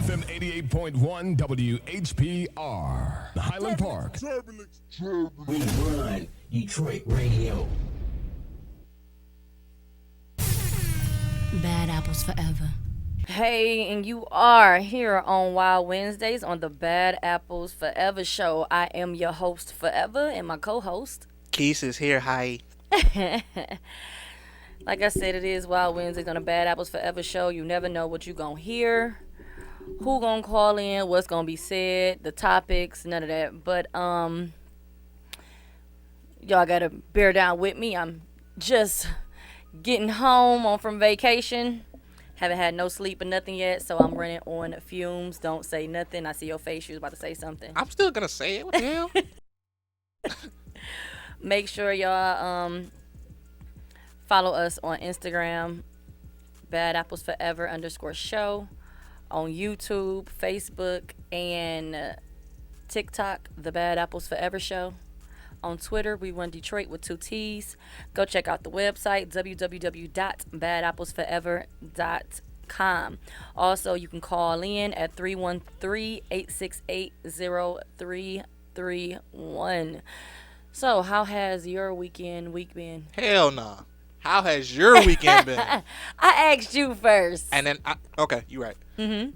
FM 88.1 WHPR, Highland Park. We run Detroit radio. Bad apples forever. Hey, and you are here on Wild Wednesdays on the Bad Apples Forever show. I am your host forever and my co-host. Keith is here. Hi. Like I said, it is Wild Wednesdays on the Bad Apples Forever show. You never know what you gonna hear, who gonna call in, what's gonna be said, the topics, none of that. But y'all gotta bear down with me. I'm just getting home from vacation. Haven't had no sleep or nothing yet, so I'm running on fumes. Don't say nothing. I see your face. You was about to say something. I'm still gonna say it. What the hell? Make sure y'all follow us on Instagram, Bad Apples Forever _show, on YouTube, Facebook, and TikTok, The Bad Apples Forever Show. On Twitter, we run Detroit with 2 T's. Go check out the website, www.badapplesforever.com. Also, you can call in at 313-868-0331. So, how has your week been? Hell nah. How has your weekend been? I asked you first. And then, okay, you right. Mm-hmm.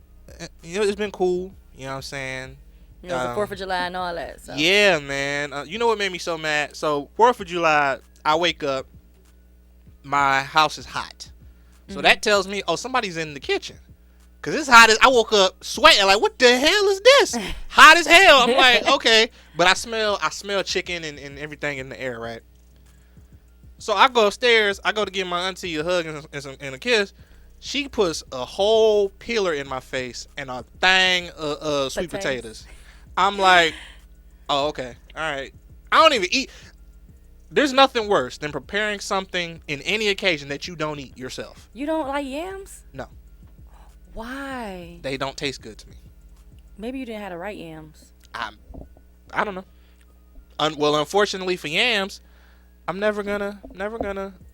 It's been cool. You know what I'm saying? You know, the 4th of July and all that. So. Yeah, man. You know what made me so mad? So, 4th of July, I wake up, my house is hot. So that tells me, oh, somebody's in the kitchen. Because it's hot I woke up sweating, like, what the hell is this? Hot as hell. I'm like, okay. But I smell chicken and everything in the air, right? So I go upstairs. I go to give my auntie a hug and a kiss. She puts a whole peeler in my face and a thing of sweet potatoes. I'm like, oh, okay. All right. I don't even eat. There's nothing worse than preparing something in any occasion that you don't eat yourself. You don't like yams? No. Why? They don't taste good to me. Maybe you didn't have the right yams. I don't know. Well, unfortunately for yams, I'm never gonna.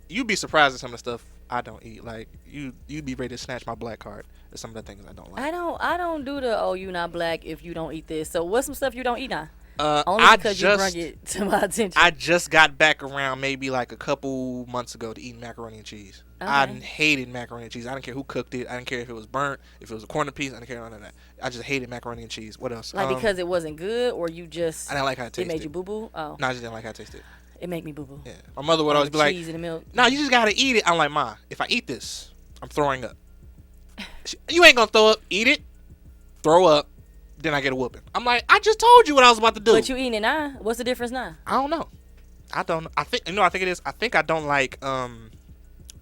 You'd be surprised at some of the stuff I don't eat. Like you'd be ready to snatch my black card at some of the things I don't like. I don't do the you not black if you don't eat this. So what's some stuff you don't eat now? Only because you brought it to my attention. I just got back around maybe like a couple months ago to eating macaroni and cheese. Okay. I hated macaroni and cheese. I didn't care who cooked it. I didn't care if it was burnt, if it was a corner piece. I didn't care none of that. I just hated macaroni and cheese. What else? Like because it wasn't good, or you just I didn't like how it tasted. It made you boo boo. Oh, no, I just didn't like how it tasted. It make me boo boo. Yeah, my mother would always be like, cheese in the milk. "No, you just gotta eat it." I'm like, "Ma, if I eat this, I'm throwing up." You ain't gonna throw up. Eat it, throw up, then I get a whooping. I'm like, I just told you what I was about to do. But you eating it now? What's the difference now? I don't know. I think it is. I think I don't like no,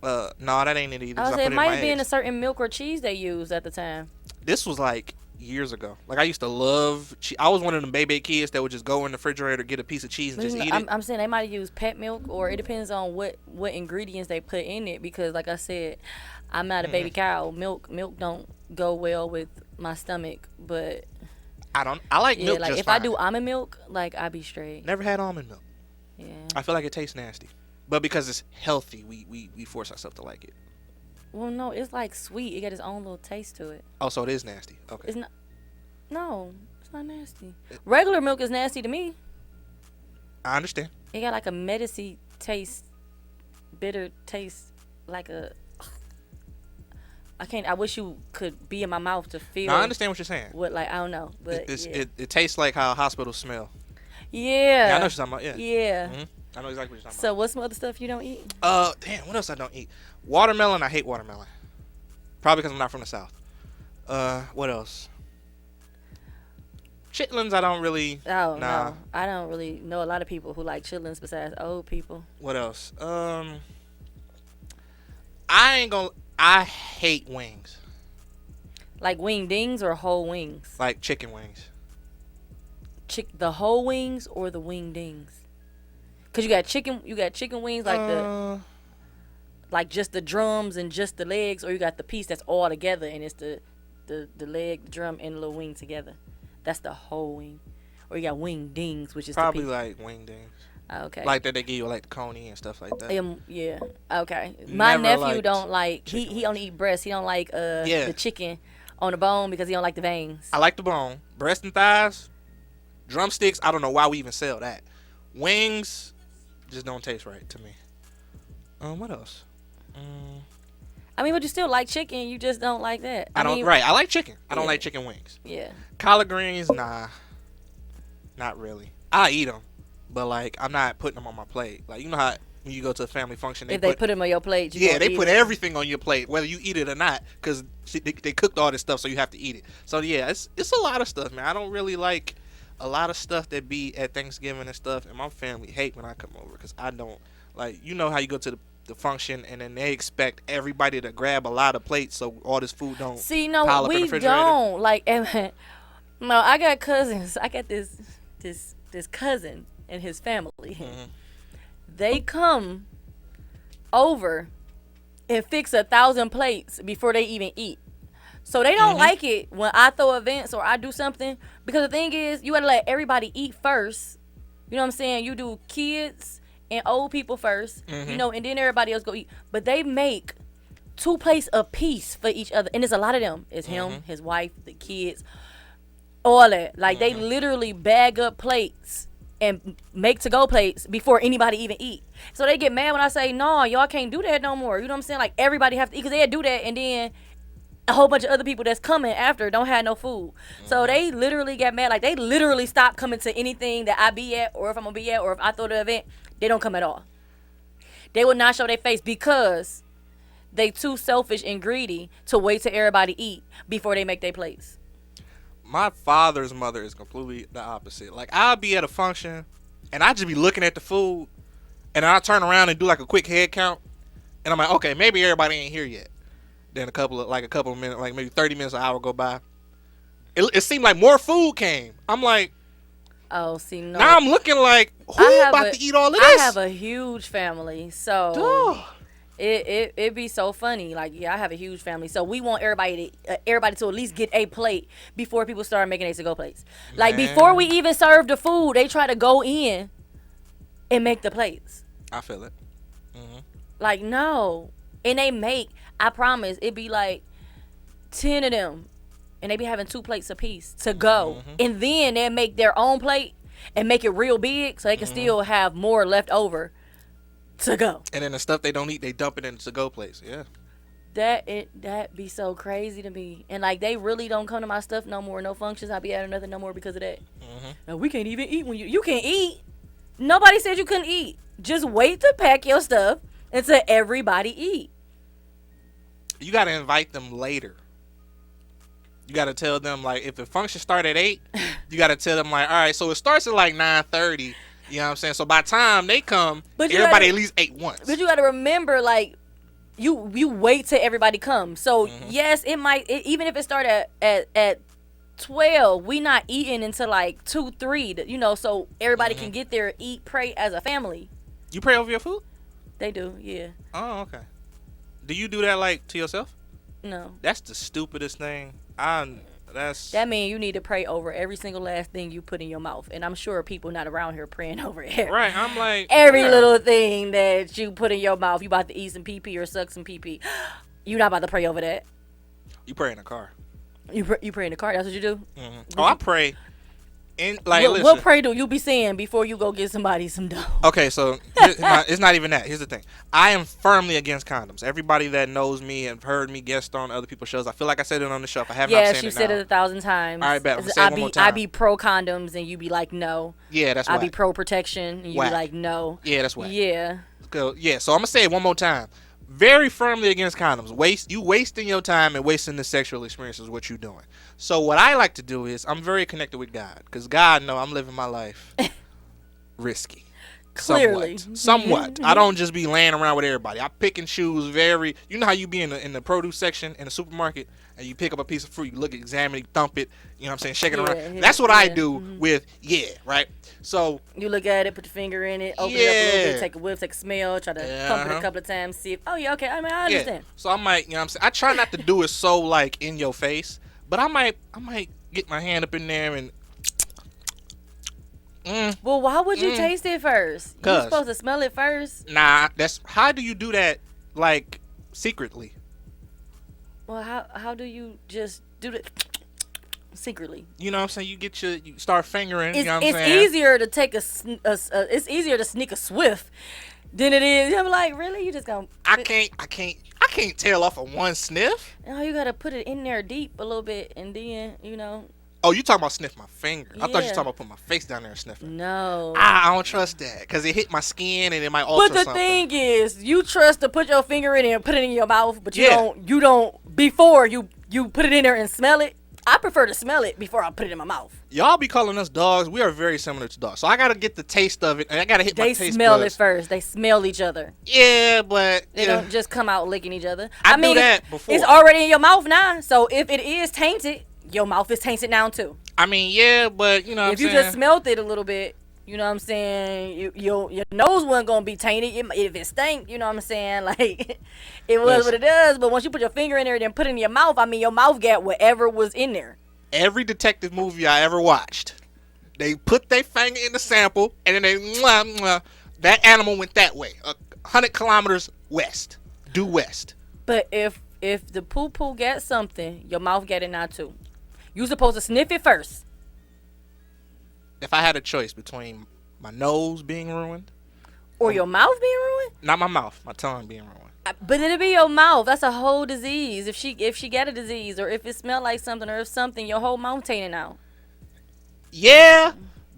that ain't it either. I was saying it might have been a certain milk or cheese they used at the time. This was like years ago. Like I used to love cheese. I was one of them baby kids that would just go in the refrigerator, get a piece of cheese, and just eat it. I'm saying they might have used pet milk, or it depends on what ingredients they put in it. Because like I said, I'm not a baby cow. Milk don't go well with my stomach. But I like milk. Like just if fine. I do almond milk, like I be straight. Never had almond milk. Yeah. I feel like it tastes nasty, but because it's healthy, we force ourselves to like it. Well, no, it's like sweet. It got its own little taste to it. Oh, so it is nasty. Okay. It's not. No, it's not nasty. Regular milk is nasty to me. I understand. It got like a medicine taste, bitter taste, like a. I can't. I wish you could be in my mouth to feel. No, I understand what you're saying. What I don't know, but it tastes like how hospitals smell. Yeah. Yeah, I know what you're talking about. Yeah. Yeah. Mm-hmm. I know exactly what you're talking about. So what's some other stuff you don't eat? Damn, what else I don't eat? Watermelon. I hate watermelon. Probably because I'm not from the South. What else? Chitlins, I don't really. Oh no, I don't really know a lot of people who like chitlins besides old people. What else? I hate wings. Like wing dings or whole wings? Like chicken wings. The whole wings or the wing dings? Cause you got chicken wings like just the drums and just the legs, or you got the piece that's all together and it's the leg, the drum, and the little wing together. That's the whole wing. Or you got wing dings, which is probably the like wing dings. Okay. Like that they give you like the coney and stuff like that. Yeah. Okay. My Never nephew liked don't like. He only eat breast. He don't like the chicken On the bone because he don't like the veins. I like the bone. Breast and thighs, drumsticks. I don't know why we even sell that. Wings just don't taste right to me. What else? I mean, but you still like chicken. You just don't like that. I don't. mean, Right. I like chicken. I don't Yeah. like chicken wings. Yeah. Collard greens, nah, not really. I eat them, but like I'm not putting them on my plate. Like you know how when you go to a family function, If they put them on your plate, you yeah, gonna they eat put it. everything on your plate, whether you eat it or not, because they cooked all this stuff, so you have to eat it. So yeah, it's a lot of stuff, man. I don't really like a lot of stuff that be at Thanksgiving and stuff, and my family hate when I come over because I don't like. You know how you go to the function and then they expect everybody to grab a lot of plates so all this food don't See, pile no, up in the we refrigerator. don't like. No, I got cousins. I got this cousin and his family. Mm-hmm. They come over and fix 1,000 plates before they even eat. So they don't like it when I throw events or I do something, because the thing is, you gotta let everybody eat first. You know what I'm saying? You do kids and old people 1st, you know, and then everybody else go eat. But they make 2 plates apiece for each other, and there's a lot of them. It's him, his wife, the kids, all that. Like they literally bag up plates and make to-go plates before anybody even eat. So they get mad when I say, no, y'all can't do that no more. You know what I'm saying? Like everybody have to eat, because they'll do that, and then a whole bunch of other people that's coming after don't have no food. So they literally get mad. Like they literally stop coming to anything that I be at, or if I'm gonna be at, or if I throw the event, they don't come at all. They will not show their face because they too selfish and greedy to wait till everybody eat before they make their plates. My father's mother is completely the opposite. Like I'll be at a function and I just be looking at the food and I'll turn around and do like a quick head count and I'm like, okay, maybe everybody ain't here yet. Then a couple of minutes, like maybe 30 minutes, an hour go by. It seemed like more food came. I'm like, Oh, see, no. now I'm looking like, who about to eat all of this? I have a huge family, so Duh. it be so funny. Like, yeah, I have a huge family, so we want everybody to at least get a plate before people start making their to-go plates. Like Man. before we even serve the food, they try to go in and make the plates. I feel it. Like, no, and they make. I promise, it be like 10 of them, and they be having 2 plates apiece to go, and then they make their own plate and make it real big so they can still have more left over to go. And then the stuff they don't eat, they dump it in the to-go place. Yeah. That be so crazy to me. And like they really don't come to my stuff no more. No functions. I be at nothing no more because of that. And we can't even eat when you can't eat. Nobody said you couldn't eat. Just wait to pack your stuff until everybody eat. You got to invite them later. You got to tell them, like, if the function start at 8, you got to tell them, like, all right, so it starts at, like, 9:30. You know what I'm saying? So by the time they come, But you everybody gotta- at least ate once. But you got to remember, like, you wait till everybody comes. So yes, it might even if it started at 12, we not eating until like 2, 3. You know, so everybody can get there, eat, pray as a family. You pray over your food? They do, yeah. Oh, okay. Do you do that, like, to yourself? No. That's the stupidest thing. That means you need to pray over every single last thing you put in your mouth. And I'm sure people not around here praying over it. Right, I'm like... Every yeah. little thing that you put in your mouth, you about to eat some pee or suck some pee. You not about to pray over that. You pray in the car. You pray in the car. That's what you do? Oh, I pray. Like, What listen. pray do you be saying before you go get somebody some dough? Okay, so it's not even that. Here's the thing. I am firmly against condoms. Everybody that knows me and heard me guest on other people's shows, I feel like I said it on the show. If I have not Yes, said you it said now. it 1,000 times. All right, bet. I'm gonna say it one more time. I be pro condoms and you be like no. Yeah, that's I whack. be pro protection and you Whack. be like no. Yeah, that's whack. Yeah. Yeah, so I'm gonna say it one more time. Very firmly against condoms. Wasting your time and wasting the sexual experience is what you're doing. So what I like to do is I'm very connected with God because God know I'm living my life risky. Clearly. Somewhat. I don't just be laying around with everybody. I pick and choose very. You know how you be in the produce section in the supermarket and you pick up a piece of fruit, you look, examine it, thump it. You know what I'm saying? Shake it around. That's what I do with right. So you look at it, put your finger in it, open it up a little Yeah. bit, take a whiff, take a smell, try to Yeah, pump it a couple of times, see if okay, I mean I understand. So I might, you know what I'm saying? I try not to do it so like in your face, but I might get my hand up in there and Well, why would you taste it first? You're 'Cause- supposed to smell it first. nah, that's how do you do that like secretly? Well, how do you just do the secretly. You know what I'm saying? You start fingering. You know what I'm It's saying? easier to take it's easier to sneak a swift than it is. I'm like, really? You just gonna? I can't tail off of one sniff. No, you gotta put it in there deep a little bit, and then Oh, you talking about sniff my finger? I thought you Yeah. were talking about put my face down there and sniffing. No. I don't trust that because it hit my skin and it might alter But the something. thing is, you trust to put your finger in there and put it in your mouth, but Yeah. you don't before you put it in there and smell it. I prefer to smell it before I put it in my mouth. Y'all be calling us dogs. We are very similar to dogs. So I gotta get the taste of it, and I gotta hit my They taste smell buds. it first. They smell each other. Yeah, but They yeah. don't just come out licking each other. I mean, knew that before. It's already in your mouth now. So if it is tainted, your mouth is tainted now too. I mean, yeah, but you know what If I'm you saying? just smelled it a little bit, you know what I'm saying? Your nose wasn't gonna be tainted if it stank. You know what I'm saying? Like it was Listen. what it does. But once you put your finger in there and then put it in your mouth, I mean, your mouth got whatever was in there. Every detective movie I ever watched, they put their finger in the sample, and then they mwah, mwah, that animal went that way, 100 kilometers west, due west. But if the poo poo got something, your mouth got it now too. You supposed to sniff it first. If I had a choice between my nose being ruined, Or your mouth being ruined? not my mouth, my tongue being ruined. But it'll be your mouth. That's a whole disease. If she got a disease, or if it smelled like something, or if something, your whole mouth tainted now. Yeah,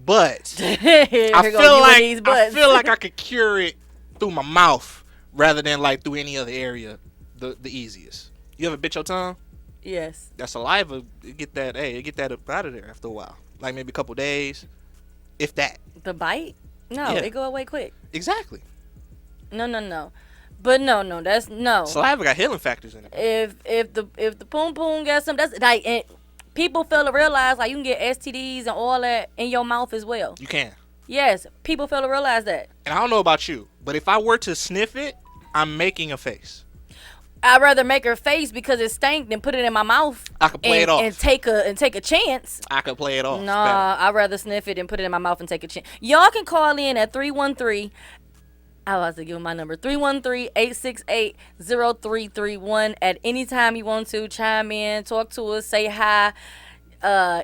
but I feel like I could cure it through my mouth rather than like through any other area, the easiest. You ever bit your tongue? Yes. That saliva, it get that up out of there after a while, like maybe a couple days, if that. The bite? No, Yeah. it go away quick. Exactly. No. But no, that's no. Saliva got healing factors in it. If the poom poom got some, that's like people fail to realize like you can get STDs and all that in your mouth as well. You can. Yes, people fail to realize that. And I don't know about you, but if I were to sniff it, I'm making a face. I'd rather make her face because it stank than put it in my mouth. I could play it off. and take a chance. I could play it off. Nah, I'd rather sniff it and put it in my mouth and take a chance. Y'all can call in at 313. I was to give my number 313-868-0331 at any time you want to chime in, talk to us, say hi.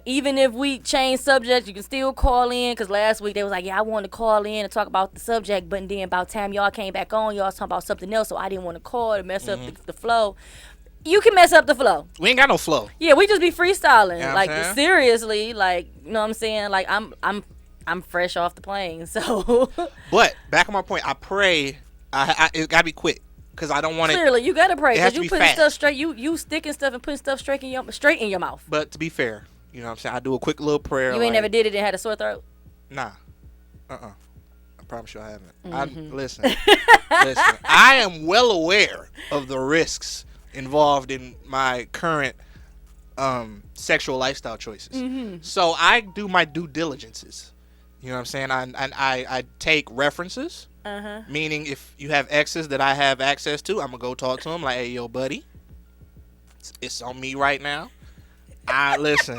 Even if we change subjects, you can still call in. Cause last week they was like, yeah, I wanted to call in and talk about the subject, but then about time y'all came back on, y'all was talking about something else, so I didn't want to call to mess up the flow. You can mess up the flow. We ain't got no flow. Yeah, we just be freestyling. You know what like I'm saying? seriously, like you know what I'm saying. Like I'm fresh off the plane, so But back on my point, I pray. It gotta be quick because I don't want it. clearly you gotta pray It has because to you be putting fast. stuff straight. You sticking stuff and putting stuff straight in your mouth. But to be fair, you know what I'm saying. I do a quick little prayer. You ain't like, never did it and had a sore throat. Nah. I promise you I haven't. Mm-hmm. Listen. I am well aware of the risks involved in my current sexual lifestyle choices. Mm-hmm. So I do my due diligences. You know what I'm saying? I take references. Uh-huh. Meaning if you have exes that I have access to, I'm going to go talk to them like, hey, yo, buddy, it's on me right now. Listen,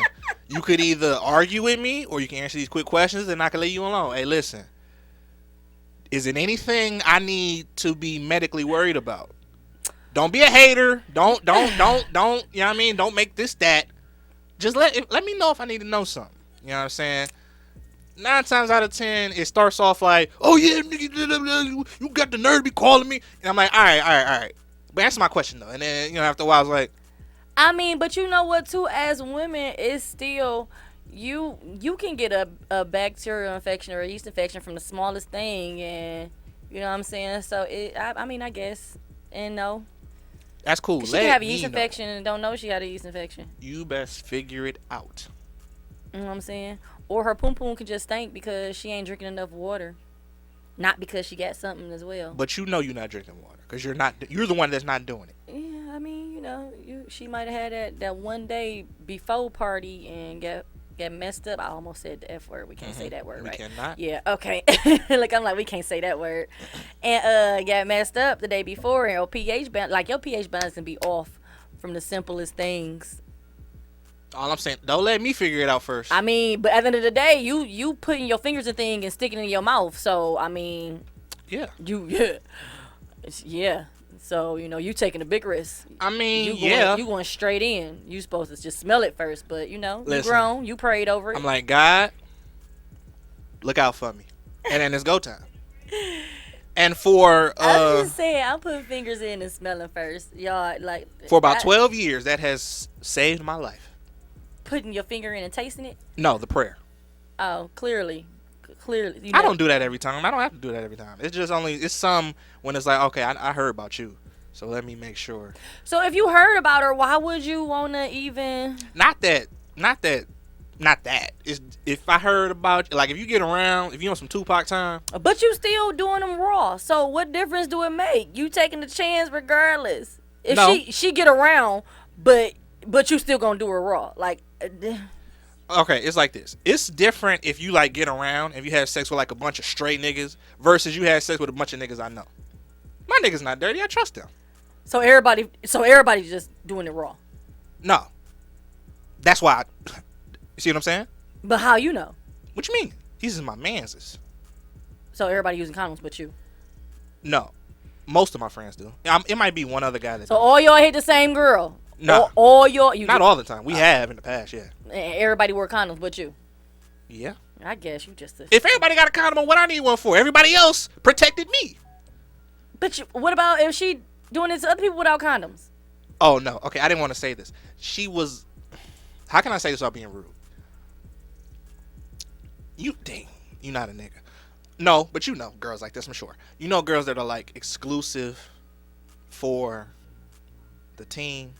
you could either argue with me or you can answer these quick questions and I can leave you alone. Hey, listen, is it anything I need to be medically worried about? Don't be a hater. Don't, you know what I mean? Don't make this that. Just let me know if I need to know something. You know what I'm saying? 9 times out of 10, it starts off like, oh yeah, you got the nerve to be calling me. And I'm like, all right. But answer my question though. And then, after a while, I was like, I mean, but you know what too? As women, it's still you can get a bacterial infection or a yeast infection from the smallest thing, and you know what I'm saying. So I mean, I guess, and no, that's cool. she can have a yeast infection and don't know she had a yeast infection. You best figure it out. You know what I'm saying? Or her poom poom can just stink because she ain't drinking enough water, not because she got something as well. But you're not drinking water because you're the one that's not doing it. Yeah, I mean, she might have had that one day before party and get messed up. I almost said the F word. We can't say that word, We right? cannot. Yeah, okay. I'm like, we can't say that word. And got messed up the day before, and your pH balance can be off from the simplest things. All I'm saying, don't let me figure it out first. I mean, but at the end of the day, you putting your fingers in things and sticking it in your mouth. So I mean, yeah. yeah. So, you taking a big risk. I mean, You going straight in. You supposed to just smell it first, but you Listen, grown. You prayed over it. I'm like, God, look out for me. And then it's go time. And for I'm just saying, I'm putting fingers in and smelling first. Y'all, like. for about 12 years, that has saved my life. Putting your finger in and tasting it? No, the prayer. Oh, clearly. I don't do that every time. I don't have to do that every time. It's just it's some when it's like, okay, I heard about you, so let me make sure. So if you heard about her, why would you want to even? Not that. It's if I heard about, like, if you get around, if you on some Tupac time. But you still doing them raw. So what difference do it make? You taking the chance regardless. If No. she get around, but you still gonna do her raw. Like. Okay, it's like this. It's different if you like get around, if you have sex with like a bunch of straight niggas versus you have sex with a bunch of niggas I know. My niggas not dirty. I trust them. So everybody just doing it raw. No. That's why. You see what I'm saying? But how you know? What you mean? These is my manses. So everybody using condoms but you. No. Most of my friends do. It might be one other guy that So don't. all y'all hit the same girl. No. All y'all. Not all the time. We have in the past, yeah. And everybody wore condoms but you. Yeah. I guess you just. If everybody got a condom, what I need one for? Everybody else protected me. But what about if she doing this to other people without condoms? Oh, no. Okay, I didn't want to say this. She was... How can I say this without being rude? You not a nigga. No, but you know girls like this, I'm sure. You know girls that are like exclusive for the team.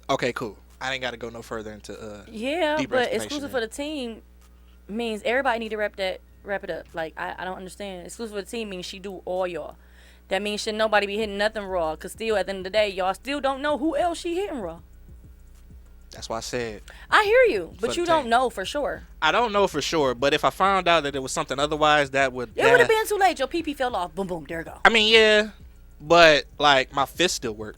Okay, cool. I ain't got to go no further into Yeah, deeper but explanation exclusive there. for the team means everybody need to wrap it up. Like I don't understand. Exclusive for the team means she do all y'all. That means should nobody be hitting nothing raw. Cause still at the end of the day, y'all still don't know who else she hitting raw. That's why I said I hear you, For but the you don't team. know for sure. I don't know for sure, but if I found out that it was something otherwise, that would It would have been too late. Your pee fell off. Boom, boom. There you go. I mean, yeah, but like my fist still work.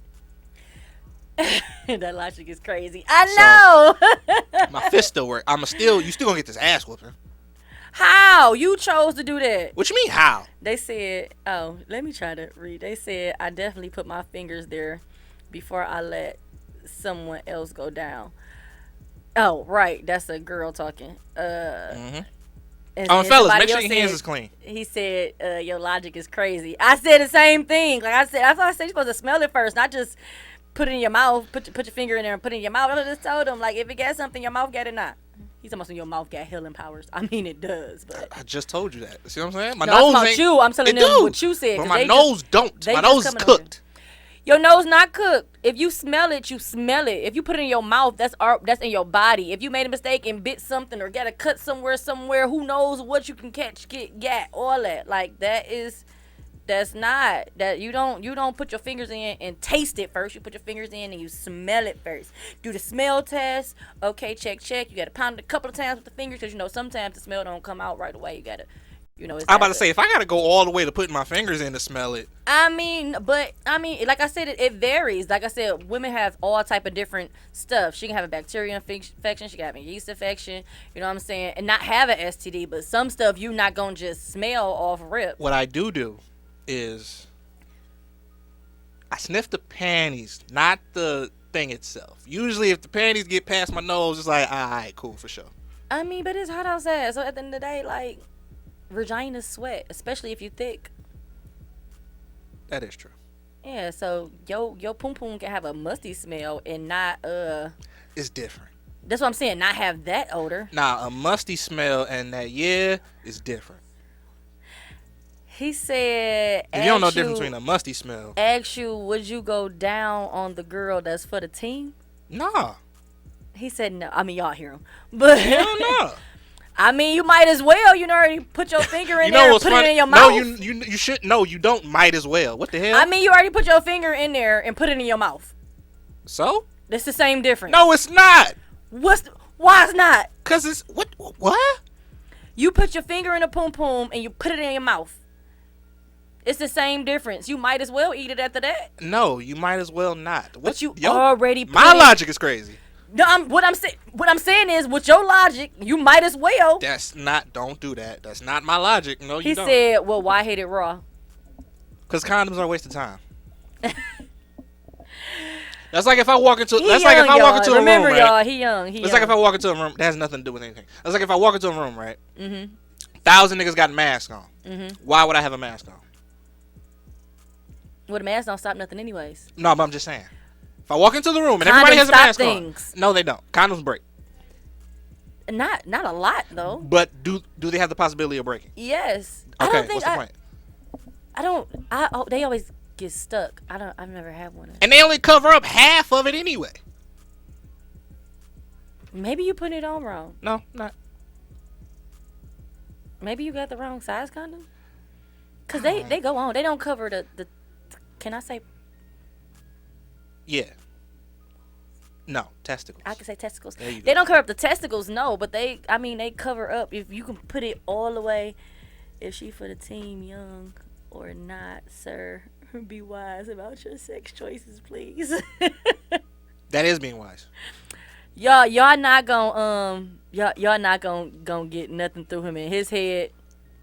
That logic is crazy. I know. My fist still work. You still gonna get this ass whooping. How you chose to do that? What you mean how? They said, oh, let me try to read. They said, I definitely put my fingers there before I let someone else go down. Oh, right. That's a girl talking. And then Fellas, somebody make sure else your hands said- is clean. He said, your logic is crazy. I said the same thing. Like I thought I said you're supposed to smell it first, not just put it in your mouth, put your finger in there and put it in your mouth. I just told him, like, if it got something, your mouth got it not. He's talking about your mouth got healing powers. I mean, it does, but. I just told you that. See what I'm saying? My No, I'm nose talking ain't. about you. I'm telling It them do. what you said, But 'cause my they nose don't. they My just nose is coming over cooked. Your nose not cooked. If you smell it, you smell it. If you put it in your mouth, that's in your body. If you made a mistake and bit something or got a cut somewhere, who knows what you can catch, get, all that. Like that's not that you don't put your fingers in and taste it first. You put your fingers in and you smell it first. Do the smell test. Okay, check. You got to pound it a couple of times with the fingers because sometimes the smell don't come out right away. You got to. It's I'm about to say, if I gotta go all the way to putting my fingers in to smell it, I mean, like I said, it varies. Like I said, women have all type of different stuff. She can have a bacterial infection. She can have a yeast infection. You know what I'm saying? And not have an STD. But some stuff you not gonna just smell off rip. what I do is I sniff the panties, not the thing itself. Usually, if the panties get past my nose, it's like, all right, cool, for sure. I mean, but it's hot outside. So at the end of the day, like, vaginas sweat, especially if you thick. That is true. Yeah, so your pum pum can have a musty smell and not It's different. that's what I'm saying, not have that odor. Now, a musty smell and that is different. He said, If you don't know the difference between a musty smell, ask you, would you go down on the girl that's for the team? nah. He said no. I mean, y'all hear him, but Hell no. I mean, you might as well. You know, already put your finger in You there know and what's put funny? it in your No, mouth. you should. No, you don't. Might as well. What the hell? I mean, you already put your finger in there and put it in your mouth. So? That's the same difference. No, it's not. Why it's not? Cause it's what? You put your finger in a pum pum and you put it in your mouth. It's the same difference. You might as well eat it after that. No, you might as well not. But you already put My it- logic is crazy. No, what I'm saying is, with your logic, you might as well. That's not. Don't do that. That's not my logic. No, you He don't. said, "Well, why hit it raw?" Because condoms are a waste of time. That's like if I walk into. He That's young, like if I walk y'all. into a room, Remember, right? y'all, he young. It's like if I walk into a room. That has nothing to do with anything. It's like if I walk into a room, right? 1,000 niggas got masks on. Why would I have a mask on? Well, the mask don't stop nothing anyways. No, but I'm just saying. If I walk into the room and Condoms everybody has a stop mask things. on, no, they don't. Condoms break. Not a lot, though. But do they have the possibility of breaking? Yes. Okay, I don't think what's the point? they always get stuck. I've never had one. And they only cover up half of it anyway. Maybe you put it on wrong. No, not. Maybe you got the wrong size condom. Cause they go on. They don't cover the. Can I say? Yeah. No, testicles. I can say testicles. There you go. They don't cover up the testicles, no. But they cover up. If you can put it all the way. If she for the team, young or not, sir, be wise about your sex choices, please. That is being wise. Y'all not gonna y'all not gonna get nothing through him in his head.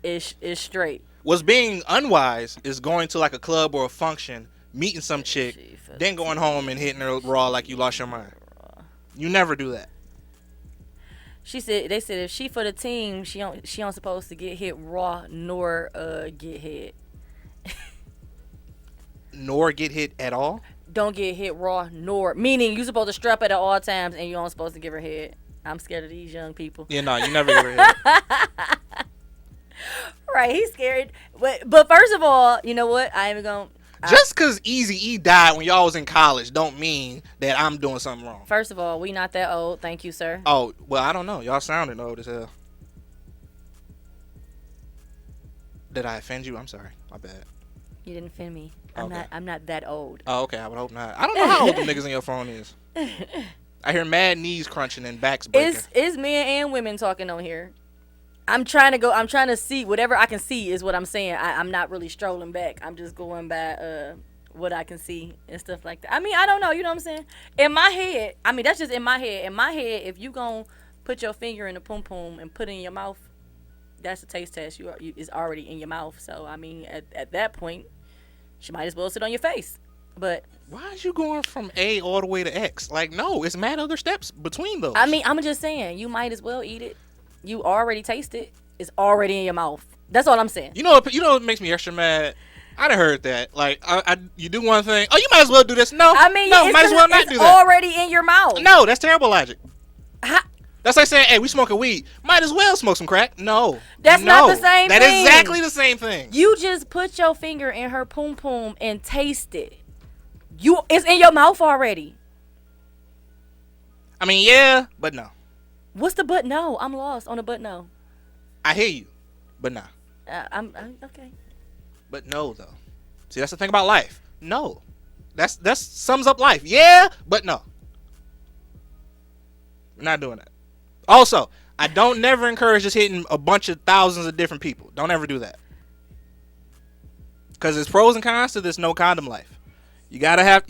Is straight. What's being unwise is going to like a club or a function, meeting some chick, then going home and hitting her raw like you lost your mind. You never do that. They said if she for the team, she don't supposed to get hit raw nor get hit. Nor get hit at all? Don't get hit raw nor, meaning you supposed to strap it at all times and you don't supposed to give her head. I'm scared of these young people. Yeah, no, you never give her head. Right, he's scared. But first of all, you know what? I ain't gonna. Just because Eazy-E died when y'all was in college don't mean that I'm doing something wrong. First of all, we not that old. Thank you, sir. Oh, well, I don't know. Y'all sounding old as hell. Did I offend you? I'm sorry. My bad. You didn't offend me. Okay. I'm not that old. Oh, okay. I would hope not. I don't know how old the niggas in your phone is. I hear mad knees crunching and backs breaking. It's men and women talking on here. I'm trying to see whatever I can see is what I'm saying. I'm not really strolling back. I'm just going by what I can see and stuff like that. I mean, I don't know. You know what I'm saying? In my head, I mean, that's just in my head. In my head, if you gonna put your finger in the pum pum and put it in your mouth, that's a taste test. It's already in your mouth. So I mean, at that point, she might as well sit on your face. But why is you going from A all the way to X? Like, no, it's mad other steps between those. I mean, I'm just saying, you might as well eat it. You already taste it. It's already in your mouth. That's all I'm saying. You know what makes me extra mad? I done heard that. Like, you do one thing. Oh, you might as well do this. No, I mean, no, might as well not do that. It's already in your mouth. No, that's terrible logic. How? That's like saying, hey, we smoking weed. Might as well smoke some crack. No. That's not the same That thing. is exactly the same thing. You just put your finger in her poom poom and taste it. It's in your mouth already. I mean, yeah, but no. What's the but no? I'm lost on the but no. I hear you, but nah. I'm okay. But no, though. See, that's the thing about life. No. That's sums up life. Yeah, but no. We're not doing that. Also, I don't never encourage just hitting a bunch of thousands of different people. Don't ever do that. Because there's pros and cons to this no condom life. You gotta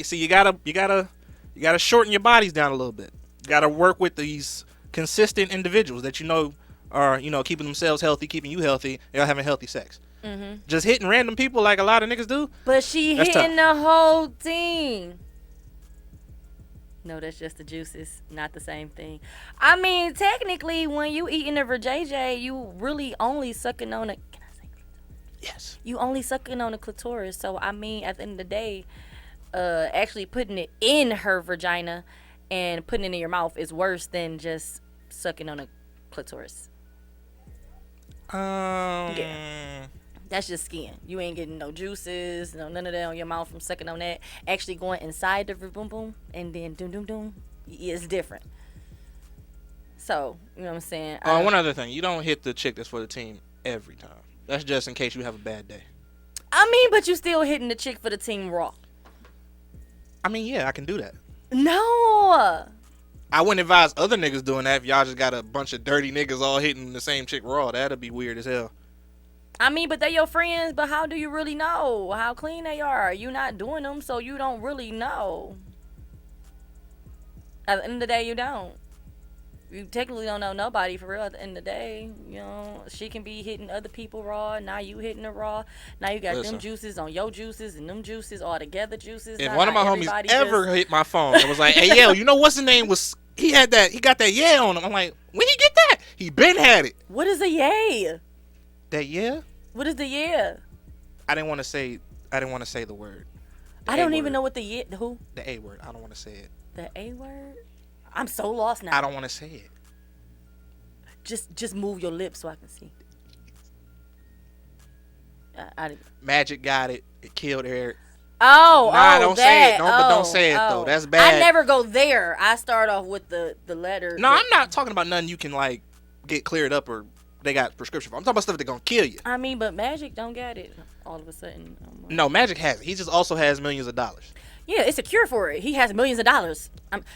shorten your bodies down a little bit. You gotta work with these consistent individuals that you know are, keeping themselves healthy, keeping you healthy, and having healthy sex. Mm-hmm. Just hitting random people like a lot of niggas do. But she hitting the whole thing. No, that's just the juices, not the same thing. I mean, technically, when you eating a vajayjay, you really only sucking on a. Can I say clitoris? Yes. You only sucking on the clitoris. So I mean, at the end of the day, actually putting it in her vagina and putting it in your mouth is worse than just sucking on a clitoris. Yeah. That's just skin. You ain't getting no juices, none of that on your mouth from sucking on that. Actually going inside the boom boom and then doom doom doom, it's different. So, you know what I'm saying? One other thing. You don't hit the chick that's for the team every time. That's just in case you have a bad day. I mean, but you still hitting the chick for the team raw. I mean, yeah, I can do that. No. I wouldn't advise other niggas doing that if y'all just got a bunch of dirty niggas all hitting the same chick raw. That'd be weird as hell. I mean, but they're your friends, but how do you really know how clean they are? You're not doing them, so you don't really know. At the end of the day, you don't. you technically don't know nobody for real at the end of the day. You know, she can be hitting other people raw. Now you hitting her raw. Now you got Listen. them juices on your juices and them juices all together juices. If Now one of my homies everybody ever just- hit my phone and was like, "Hey, yo, you know what's the name was? He got that yeah on him." I'm like, "When he get that? He been had it." What is a yay? That yeah? What is the yeah? I didn't want to say the word. I don't even know what the yeah. Who? The A word. I don't want to say it. The A word? I'm so lost now. I don't want to say it. Just move your lips so I can see. I Magic got it. It killed Eric. Oh, Nah, oh, don't that. say it. Don't- but oh, don't say it, oh. though. That's bad. I never go there. I start off with the letter. No, I'm not talking about nothing you can like get cleared up or they got prescription for. I'm talking about stuff that gonna kill you. I mean, but Magic don't get it all of a sudden. No, Magic has it. He just also has millions of dollars. Yeah, it's a cure for it. He has millions of dollars.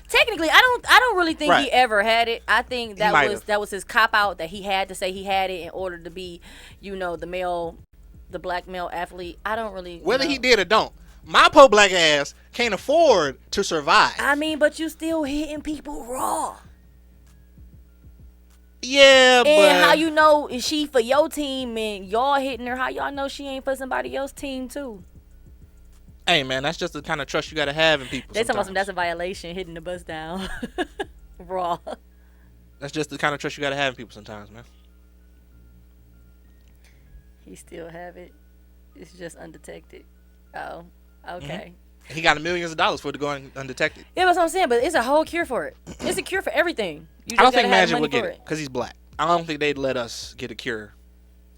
Technically, I don't really think Right. he ever had it. I think He might that was his cop out that he had to say he had it in order to be, the black male athlete. I don't really Whether know. he did or don't, my poor black ass can't afford to survive. I mean, but you still hitting people raw. Yeah, but And how you know is she for your team and y'all hitting her? How y'all know she ain't for somebody else's team too? hey man, that's just the kind of trust you gotta have in people. They talking about sometimes. that's a violation, hitting the bus down raw. That's just the kind of trust you gotta have in people sometimes, man. He still have it. It's just undetected. Oh, okay. He got millions of dollars for it to go undetected. Yeah, that's what I'm saying. But it's a whole cure for it. It's a cure for everything. You just I don't gotta think have Magic money would get for it because he's black. I don't think they'd let us get a cure,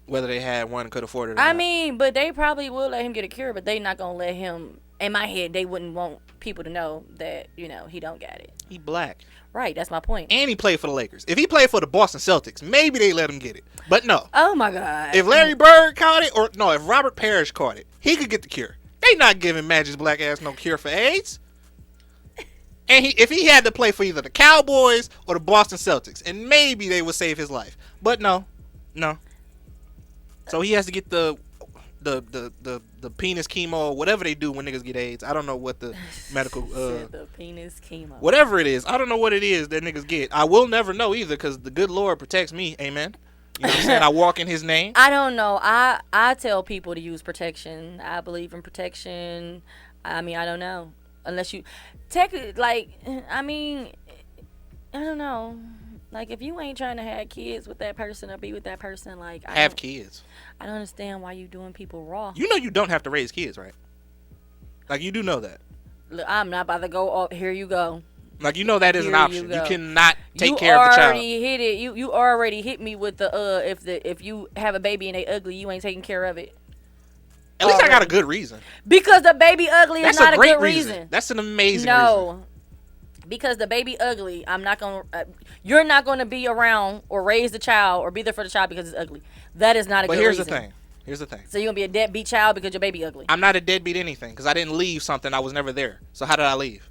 whether they had one and could afford it. Or I not. mean, but they probably will let him get a cure, but they not gonna let him. In my head, they wouldn't want people to know that he don't got it. he black Right, that's my point. and he played for the Lakers. If he played for the Boston Celtics, maybe they let him get it. But no, Oh my God. if Larry Bird caught it, or no, if Robert Parrish caught it, he could get the cure. They not giving Magic's black ass no cure for AIDS. And if he had to play for either the Cowboys or the Boston Celtics, and maybe they would save his life. But no. So he has to get the penis chemo, whatever they do when niggas get AIDS. I don't know what the medical Said the penis chemo. whatever it is. I don't know what it is that niggas get. I will never know either because the good Lord protects me. Amen. You know what I'm saying? I walk in his name. I don't know. I tell people to use protection. I believe in protection. I mean, I don't know. Unless you I mean, I don't know. Like, if you ain't trying to have kids with that person or be with that person, like, Have kids. I don't understand why you doing people raw. You know you don't have to raise kids, right? Like you do know that. Look, I'm not about to go. Oh, here you go. Like you know that is an Here you option. You go. cannot take You care of the child. already hit it. You already hit me with the if you have a baby and they ugly, you ain't taking care of it. At least I got a already. good reason. Because the baby ugly That's is not a great good reason. That's an amazing reason. No, because the baby ugly. I'm not gonna. You're not gonna be around or raise the child or be there for the child because it's ugly. That is not a But good here's reason. the thing. Here's the thing. So you're gonna be a deadbeat child because your baby ugly. I'm not a deadbeat anything because I didn't leave something I was never there. So how did I leave?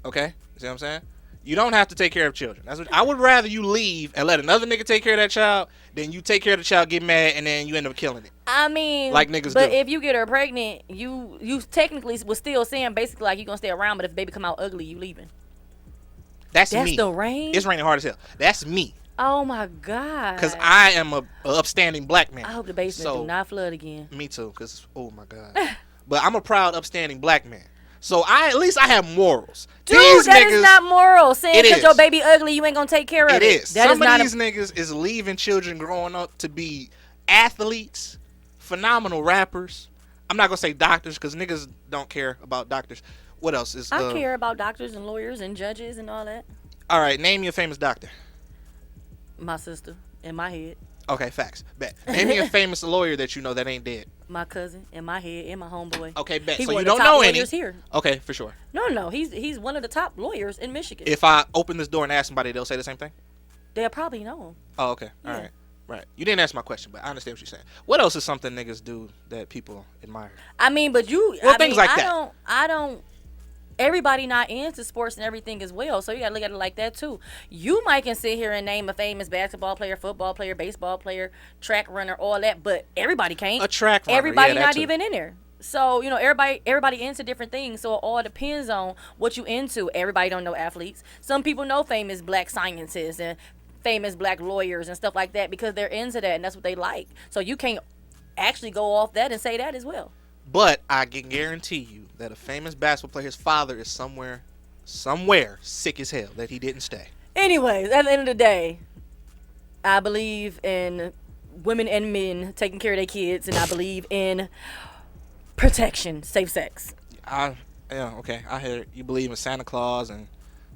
Okay, you see what I'm saying? You don't have to take care of children. That's what I would rather you leave and let another nigga take care of that child than you take care of the child, get mad, and then you end up killing it. I mean, Like niggas but do. if you get her pregnant, you technically was still saying basically like you gonna stay around, but if the baby come out ugly, you leaving. That's That's me. the range. It's raining hard as hell. That's me Oh my God. because I am a upstanding black man. I hope the basement So- do not flood again. Me too, because oh my god. But I'm a proud, upstanding black man. So at least I have morals. Dude, These that niggas, is not moral. Saying It because is. your baby ugly, you ain't gonna take care of it. it is. That Some is not of these niggas is leaving children growing up to be athletes, phenomenal rappers. I'm not gonna say doctors because niggas don't care about doctors. What else is? I care about doctors and lawyers and judges and all that. All right, name me a famous doctor. My sister in my head, Okay, facts. Bet. Name me a famous lawyer that you know that ain't dead. my cousin in my head, and my homeboy. Okay, bet. He So one you of the don't top know any. lawyers here. Okay, for sure. No, he's one of the top lawyers in Michigan. If I open this door and ask somebody, they'll say the same thing. They'll probably know him. Oh, okay. All Yeah. right. Right. You didn't answer my question, but I understand what you're saying. What else is something niggas do that people admire? I mean, but you. Well, I things mean, like that. I don't. Everybody not into sports and everything as well, so you gotta look at it like that too. You might can sit here and name a famous basketball player, football player, baseball player, track runner, all that, but everybody can't. A track runner, Everybody yeah, that not too. even in there. So, everybody into different things. So it all depends on what you into. Everybody don't know athletes. Some people know famous black scientists and famous black lawyers and stuff like that because they're into that and that's what they like. So you can't actually go off that and say that as well. But I can guarantee you that a famous basketball player, his father is somewhere sick as hell that he didn't stay. Anyways, at the end of the day, I believe in women and men taking care of their kids, and I believe in protection, safe sex. Okay. I hear you believe in Santa Claus and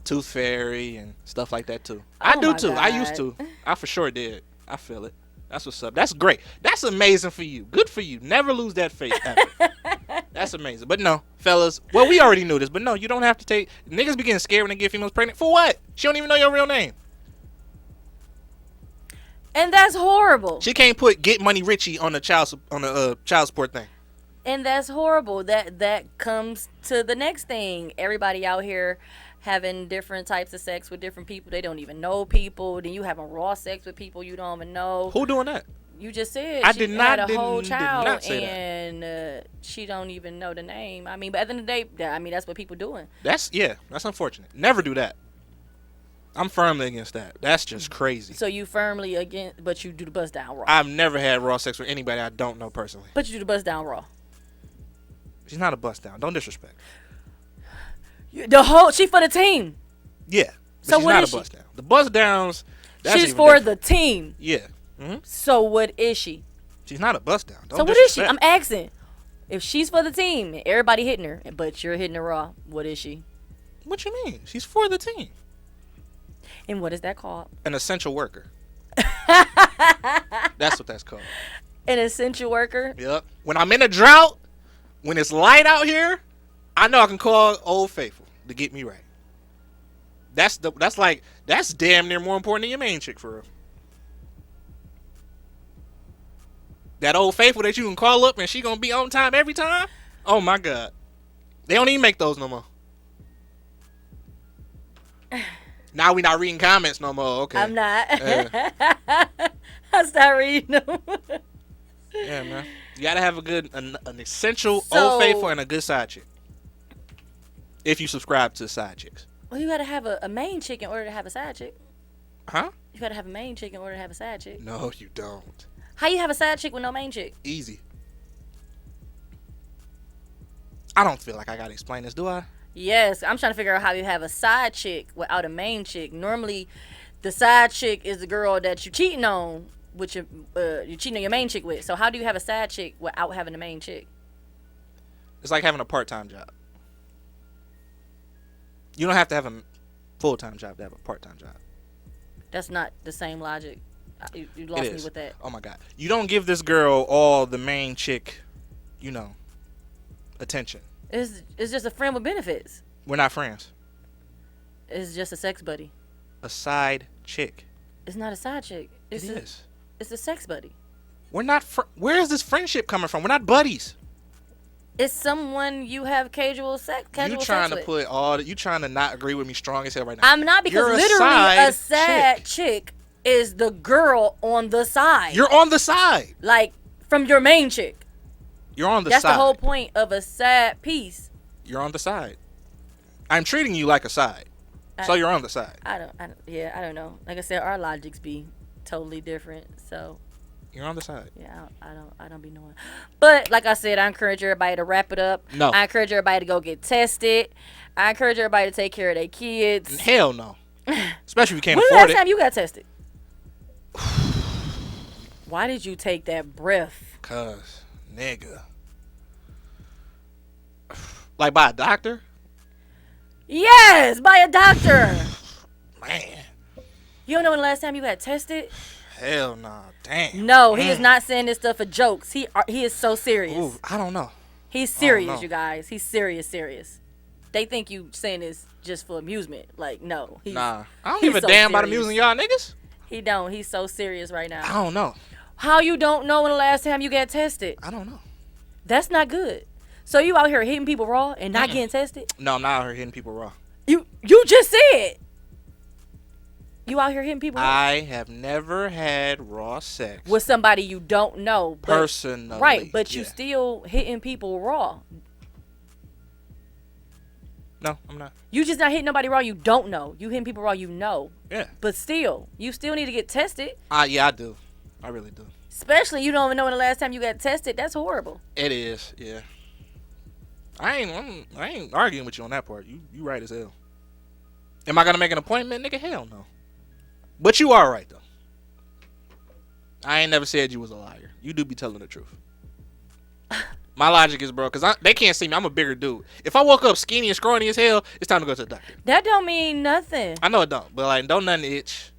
Tooth Fairy and stuff like that too. Oh I do my too. I used God. to. I for sure did. I feel it. That's what's up. That's great. That's amazing for you. Good for you. Never lose that faith ever. That's amazing. But no, fellas. Well, we already knew this, but no, you don't have to take. Niggas be getting scared when they get females pregnant. For what? She don't even know your real name. And that's horrible. She can't put Get Money Richie on the child support thing. And that's horrible. That comes to the next thing. Everybody out here having different types of sex with different people. They don't even know people. Then you having raw sex with people you don't even know. Who doing that? You just said I she did not- had a whole did child not say that. and she don't even know the name. I mean, but at the end of the day, that's what people doing. That's unfortunate. Never do that. I'm firmly against that. That's just crazy. So you firmly against, but you do the bust down raw. I've never had raw sex with anybody I don't know personally. But you do the bust down raw. She's not a bust down. Don't disrespect. She for the team. Yeah. But So she's what not is a she? bust down. The bust downs. That's She's even for different. the team. Yeah. Hmm. So what is she? She's not a bust down. Don't So what is she? disrespect. I'm asking. If she's for the team, and everybody hitting her, but you're hitting her raw, what is she? What you mean? She's for the team. And what is that called? An essential worker. That's what that's called. An essential worker. Yep. When I'm in a drought, when it's light out here, I know I can call Old Faithful to get me right. That's damn near more important than your main chick for real. That Old Faithful that you can call up and she gonna be on time every time. Oh my God, they don't even make those no more. Now we not reading comments no more. Okay. I'm not. Yeah. I start reading them. Yeah, man. You gotta have an essential So- Old Faithful and a good side chick. If you subscribe to side chicks. Well, you gotta have a main chick in order to have a side chick. Huh? You gotta have a main chick in order to have a side chick. No, you don't. How you have a side chick with no main chick? Easy. I don't feel like I gotta explain this, do I? Yes, I'm trying to figure out how you have a side chick without a main chick. Normally, the side chick is the girl that you're cheating on, which you're cheating on your main chick with. So how do you have a side chick without having a main chick? It's like having a part-time job. You don't have to have a full-time job to have a part-time job. That's not the same logic. You lost me with that. Oh my God. You don't give this girl all the main chick, attention. It's just a friend with benefits. We're not friends. It's just a sex buddy. A side chick. It's not a side chick. It is. It's a sex buddy. We're not. Where is this friendship coming from? We're not buddies. It's someone you have casual sex. You trying to put you trying to not agree with me strong as hell right now. I'm not, because You're a literally side a sad chick is the girl on the side. You're on the side. Like from your main chick. You're on the That's side. the whole point of a sad piece. You're on the side. I'm treating you like a side. So you're on the side. I don't know. Like I said, our logics be totally different. So You're on the side. yeah, I don't be knowing. But like I said, I encourage everybody to wrap it up. No. I encourage everybody to go get tested. I encourage everybody to take care of their kids. Hell no. Especially if you can't When the afford last time it. you got tested? Why did you take that breath? Cause nigga. Like by a doctor? Yes, by a doctor. Man. You don't know when the last time you got tested? Hell nah. Damn. No, he is not saying this stuff for jokes. He is so serious. Ooh, I don't know. He's serious, know. you guys. He's serious. They think you saying this just for amusement. Like, no. Nah. I don't he's give a so damn about serious. amusing y'all niggas. He don't. He's so serious right I now. don't know. How you don't know when the last time you got tested? I don't know. That's not good. So you out here hitting people raw and not getting tested? No, I'm not out here hitting people raw. You just said. You out here hitting people raw. I have never had raw sex With somebody you don't know. But, personally. right, but you Yeah. still hitting people raw. No, I'm not. You just not hitting nobody raw you don't know. You hitting people raw you know. Yeah. But still, you still need to get tested. Yeah, I do. I really do. Especially you don't even know when the last time you got tested. That's horrible. It is, yeah. I ain't arguing with you on that part. You right as hell. Am I gonna make an appointment, nigga? Hell no. But you are right though. I ain't never said you was a liar. You do be telling the truth. My logic is, bro, because they can't see me. I'm a bigger dude. If I woke up skinny and scrawny as hell, it's time to go to the doctor. That don't mean nothing. I know it don't, but like, don't nothing itch.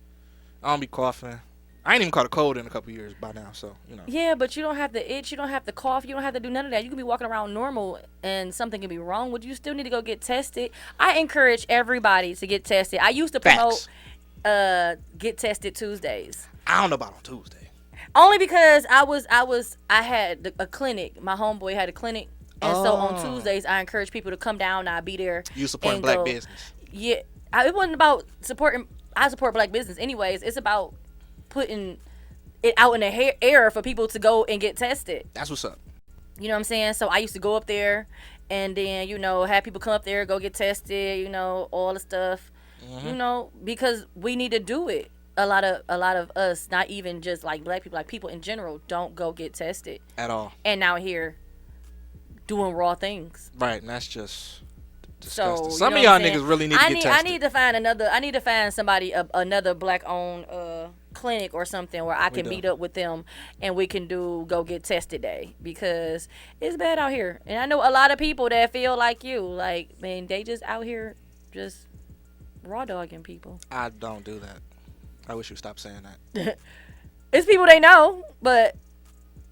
I don't be coughing. I ain't even caught a cold in a couple years by now, so you know. Yeah, but you don't have to itch. You don't have to cough. You don't have to do none of that. You can be walking around normal and something can be wrong with you. Still need to go get tested. I encourage everybody to get tested. I used to promote get tested Tuesdays. I don't know about on Tuesday. Only because I had a clinic. My homeboy had a clinic. And so on Tuesdays, I encourage people to come down. I'll be there. You supporting and black go. business. Yeah. It wasn't about supporting. I support black business anyways. It's about putting it out in the air for people to go and get tested. That's what's up. You know what I'm saying? So I used to go up there and then, have people come up there, go get tested, all the stuff. Because we need to do it. A lot of us, not even just like black people, like people in general, don't go get tested At all. and now here doing raw things. Right, and that's just So disgusting. Some you of know y'all what I'm saying? niggas really need to get tested. I need to find somebody another black owned clinic or something where I can meet up with them and we can go get tested day, because it's bad out here. And I know a lot of people that feel like you, like, man, they just out here just raw dogging people. I don't do that. I wish you would stop saying that. It's people they know, but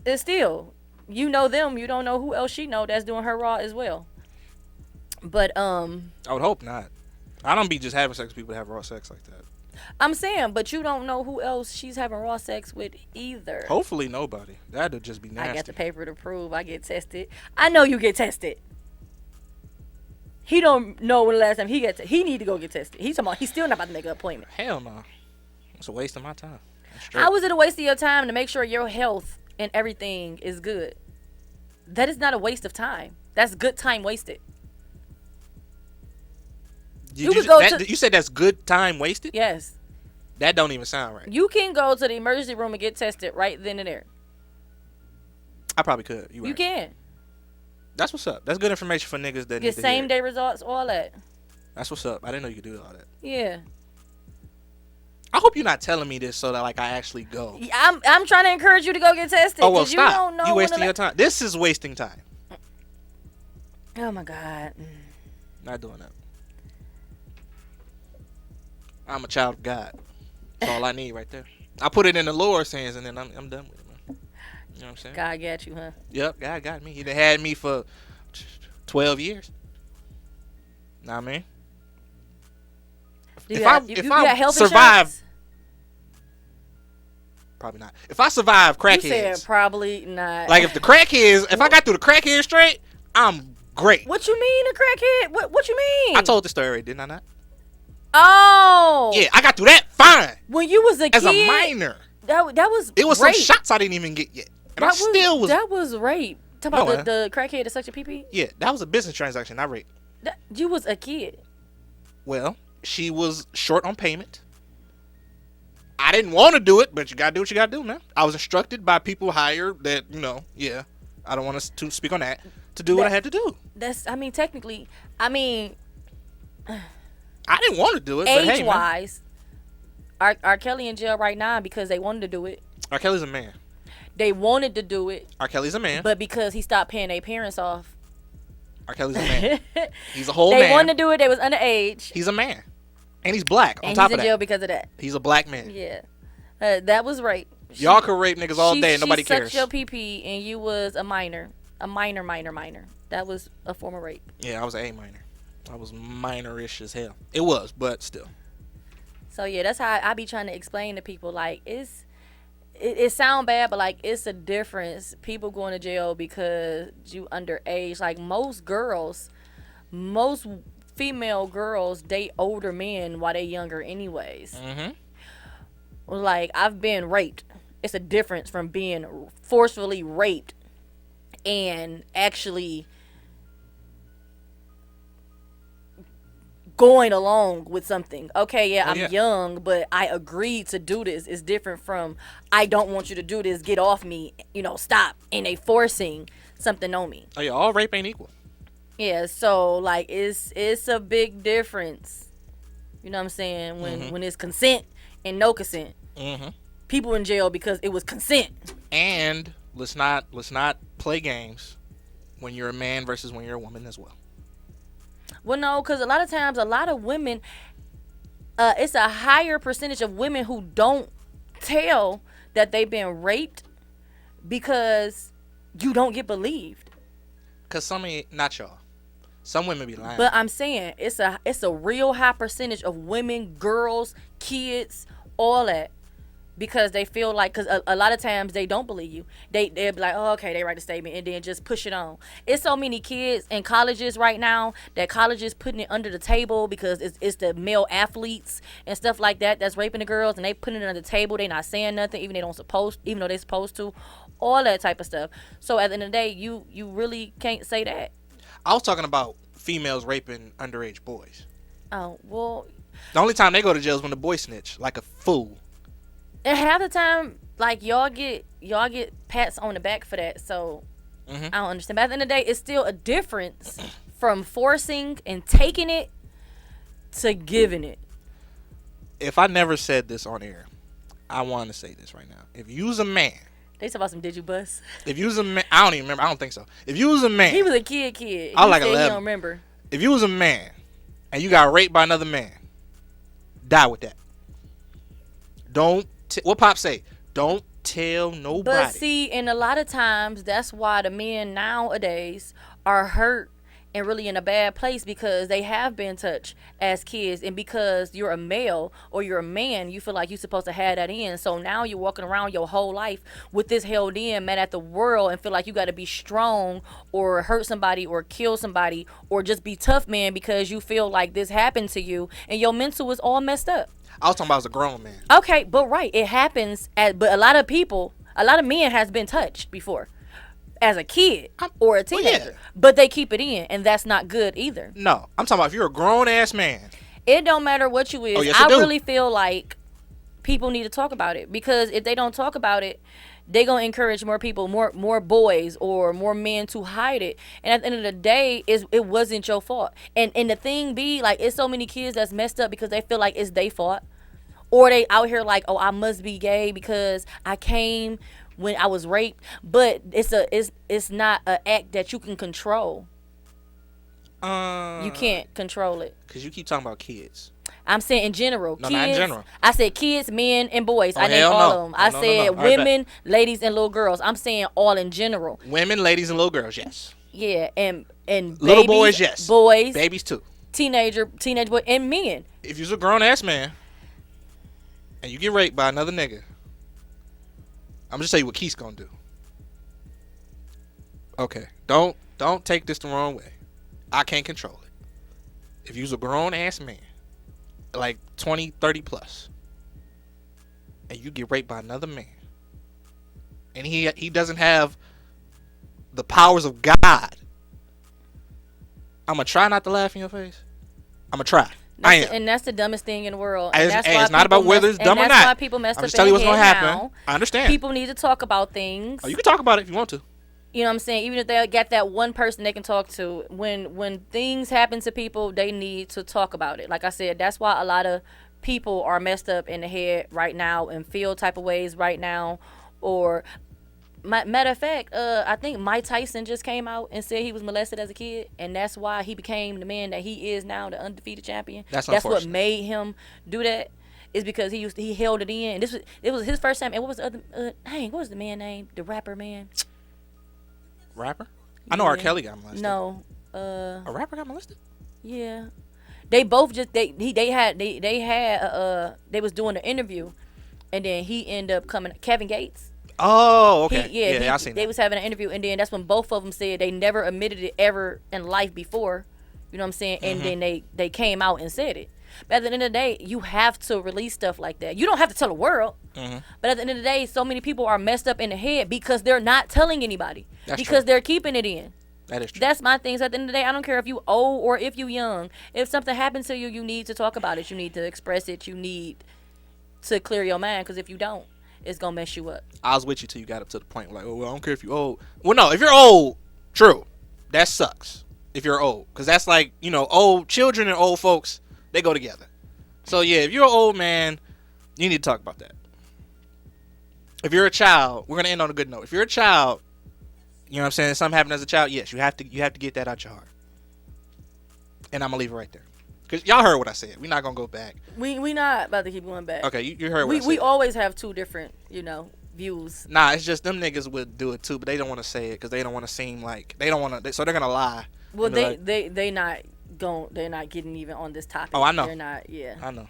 it's still, you know them, you don't know who else she know that's doing her raw as well. But I would hope not. I don't be just having sex with people that have raw sex like that. I'm saying, but you don't know who else she's having raw sex with either. Hopefully nobody. That'd just be nasty. I got the paper to prove I get tested. I know you get tested. He don't know when the last time he got he need to go get tested. He's talking about he's still not about to make an appointment. Hell no. It's a waste of my time. How is it a waste of your time to make sure your health and everything is good? That is not a waste of time. That's good time wasted. You said that's good time wasted? Yes. That don't even sound right. You can go to the emergency room and get tested right then and there. I probably could. You right. can. That's what's up. That's good information for niggas that Get need to same hear. day results, all that. That's what's up. I didn't know you could do all that. Yeah. I hope you're not telling me this so that like I actually go. I'm trying to encourage you to go get tested. Oh well, You stop. don't know You when wasting your time. This is wasting time. Oh my God. Not doing that. I'm a child of God. That's all I need right there. I put it in the Lord's hands and then I'm done with it, man. You know what I'm saying? God got you, huh? Yep, God got me. He done had me for 12 years. Know what I mean? You If got health survive, insurance? probably not. If I survive You crackheads, said probably not. like if I got through the crackhead straight, I'm great. What you mean a crackhead? What you mean? I told the story already, didn't I not? Oh. Yeah, I got through that fine. When you was a As kid. a minor. That was It was rape. some shots I didn't even get yet. And I still was. That was rape. Talk No, about the crackhead that sucked your pee-pee? Yeah, that was a business transaction, not rape. You was a kid. Well, she was short on payment. I didn't want to do it, but you gotta do what you gotta do, man. I was instructed by people higher that, yeah, I don't want to speak on that, to do what I had to do. Technically, I didn't want to do it, but hey, man. age-wise, R. Kelly in jail right now because they wanted to do it. R. Kelly's a man. They wanted to do it. R. Kelly's a man. But because he stopped paying their parents off. R. Kelly's a man. He's a whole man. They wanted to do it. They was underage. He's a man. And he's black on and top he's of that. in jail because of that. He's a black man. Yeah. That was rape. Y'all could rape niggas all day and nobody cares. She sucked your pee-pee and you was a minor. A minor. That was a form of rape. Yeah, I was a minor. I was minorish as hell. It was, but still. So yeah, that's how I be trying to explain to people, like, it sound bad, but like it's a difference. People going to jail because you underage. Like most female girls date older men while they younger anyways. Mm-hmm. Like, I've been raped. It's a difference from being forcefully raped and actually going along with something. Okay, yeah, I'm young, but I agreed to do this. It's different from I don't want you to do this. Get off me. Stop. And they forcing something on me. Oh yeah, all rape ain't equal. Yeah, so like it's a big difference. You know what I'm saying? When it's consent and no consent. People in jail because it was consent. And let's not play games when you're a man versus when you're a woman as well. Well, no, because a lot of times, a lot of women, it's a higher percentage of women who don't tell that they've been raped because you don't get believed. Because not y'all. Some women be lying. But I'm saying it's a real high percentage of women, girls, kids, all that. Because they feel like, because a lot of times they don't believe you. They'll be like, oh, okay, they write a statement and then just push it on. It's so many kids in colleges right now that colleges putting it under the table because it's the male athletes and stuff like that that's raping the girls, and they putting it under the table. They not saying nothing, even though they're supposed to. All that type of stuff. So at the end of the day, you really can't say that. I was talking about females raping underage boys. Oh, well. The only time they go to jail is when the boy snitch like a fool. And half the time, like, y'all get pats on the back for that. So I don't understand. But at the end of the day, it's still a difference from forcing and taking it to giving it. If I never said this on air, I want to say this right now. If you was a man, they talk about some did you bust? If you was a man, I don't even remember. I don't think so. If you was a man, he was a kid. I was like said 11. He don't remember. If you was a man and you got raped by another man, die with that. What Pop say? Don't tell nobody. But see, and a lot of times that's why the men nowadays are hurt and really in a bad place, because they have been touched as kids, and because you're a male or you're a man, you feel like you're supposed to have that in. So now you're walking around your whole life with this held in, mad at the world, and feel like you got to be strong or hurt somebody or kill somebody or just be tough man because you feel like this happened to you, and your mental is all messed up. I was talking about as a grown man. Okay, but right, it happens. But a lot of men has been touched before, as a kid or a teenager. Well, yeah. But they keep it in, and that's not good either. No, I'm talking about if you're a grown ass man. It don't matter what you is. Oh, yes, I really feel like people need to talk about it, because if they don't talk about it, they gonna encourage more people, more boys or more men to hide it. And at the end of the day, it wasn't your fault. And the thing be, like, it's so many kids that's messed up because they feel like it's their fault. Or they out here like, oh, I must be gay because I came when I was raped. But it's not an act that you can control. You can't control it. Because you keep talking about kids. I'm saying in general. No, kids, not in general. I said kids, men, and boys. Oh, I named all of them. I No. said Right, women, ladies, and little girls. I'm saying all in general. Women, ladies, and little girls, yes. Yeah, and little babies, boys, yes. Boys, babies too. Teenage boy, and men. If you're a grown ass man and you get raped by another nigga, I'm just tell you what Keith's gonna do. Okay, don't take this the wrong way. I can't control it. If you're a grown ass man, like 20, 30 plus, and you get raped by another man, and he doesn't have the powers of God, I'm gonna try not to laugh in your face. I'm gonna try. And that's the dumbest thing in the world. And that's why it's not about whether it's dumb or not. That's why people messed up. I'm just telling you what's gonna happen. Now. I understand. People need to talk about things. Oh, you can talk about it if you want to. You know what I'm saying? Even if they got that one person they can talk to, when things happen to people, they need to talk about it. Like I said, that's why a lot of people are messed up in the head right now and feel type of ways right now. Or, matter of fact, I think Mike Tyson just came out and said he was molested as a kid, and that's why he became the man that he is now, the undefeated champion. That's what made him do that. Is because he held it in. And it was his first time. And what was the other? What was the man name? The rapper man. Rapper? I know R. Kelly got molested. No. A rapper got molested? Yeah. They both just they was doing an interview, and then he ended up coming. Kevin Gates. Oh, okay. I seen that. They was having an interview, and then that's when both of them said they never admitted it ever in life before. You know what I'm saying? And then they came out and said it. But at the end of the day, you have to release stuff like that. You don't have to tell the world. But at the end of the day, so many people are messed up in the head because they're not telling anybody. That's because true. they're keeping it in. That is true. That's my thing. So at the end of the day, I don't care if you old or if you young. If something happens to you, you need to talk about it. You need to express it. You need to clear your mind, because if you don't, it's going to mess you up. I was with you till you got up to the point like, oh, well, I don't care if you're old. Well, no, if you're old, true. That sucks if you're old. Because that's like, old children and old folks, they go together. So, yeah, if you're an old man, you need to talk about that. If you're a child, we're going to end on a good note. If you're a child, you know what I'm saying, something happened as a child, yes, you have to get that out your heart. And I'm going to leave it right there. Because y'all heard what I said. We're not going to go back. We not about to keep going back. Okay, you heard what I said. We always have two different, views. Nah, it's just them niggas would do it too, but they don't want to say it because they don't want to seem like they don't want to. So they're gonna lie. Well, they're not getting even on this topic. Oh, I know. They're not. Yeah. I know.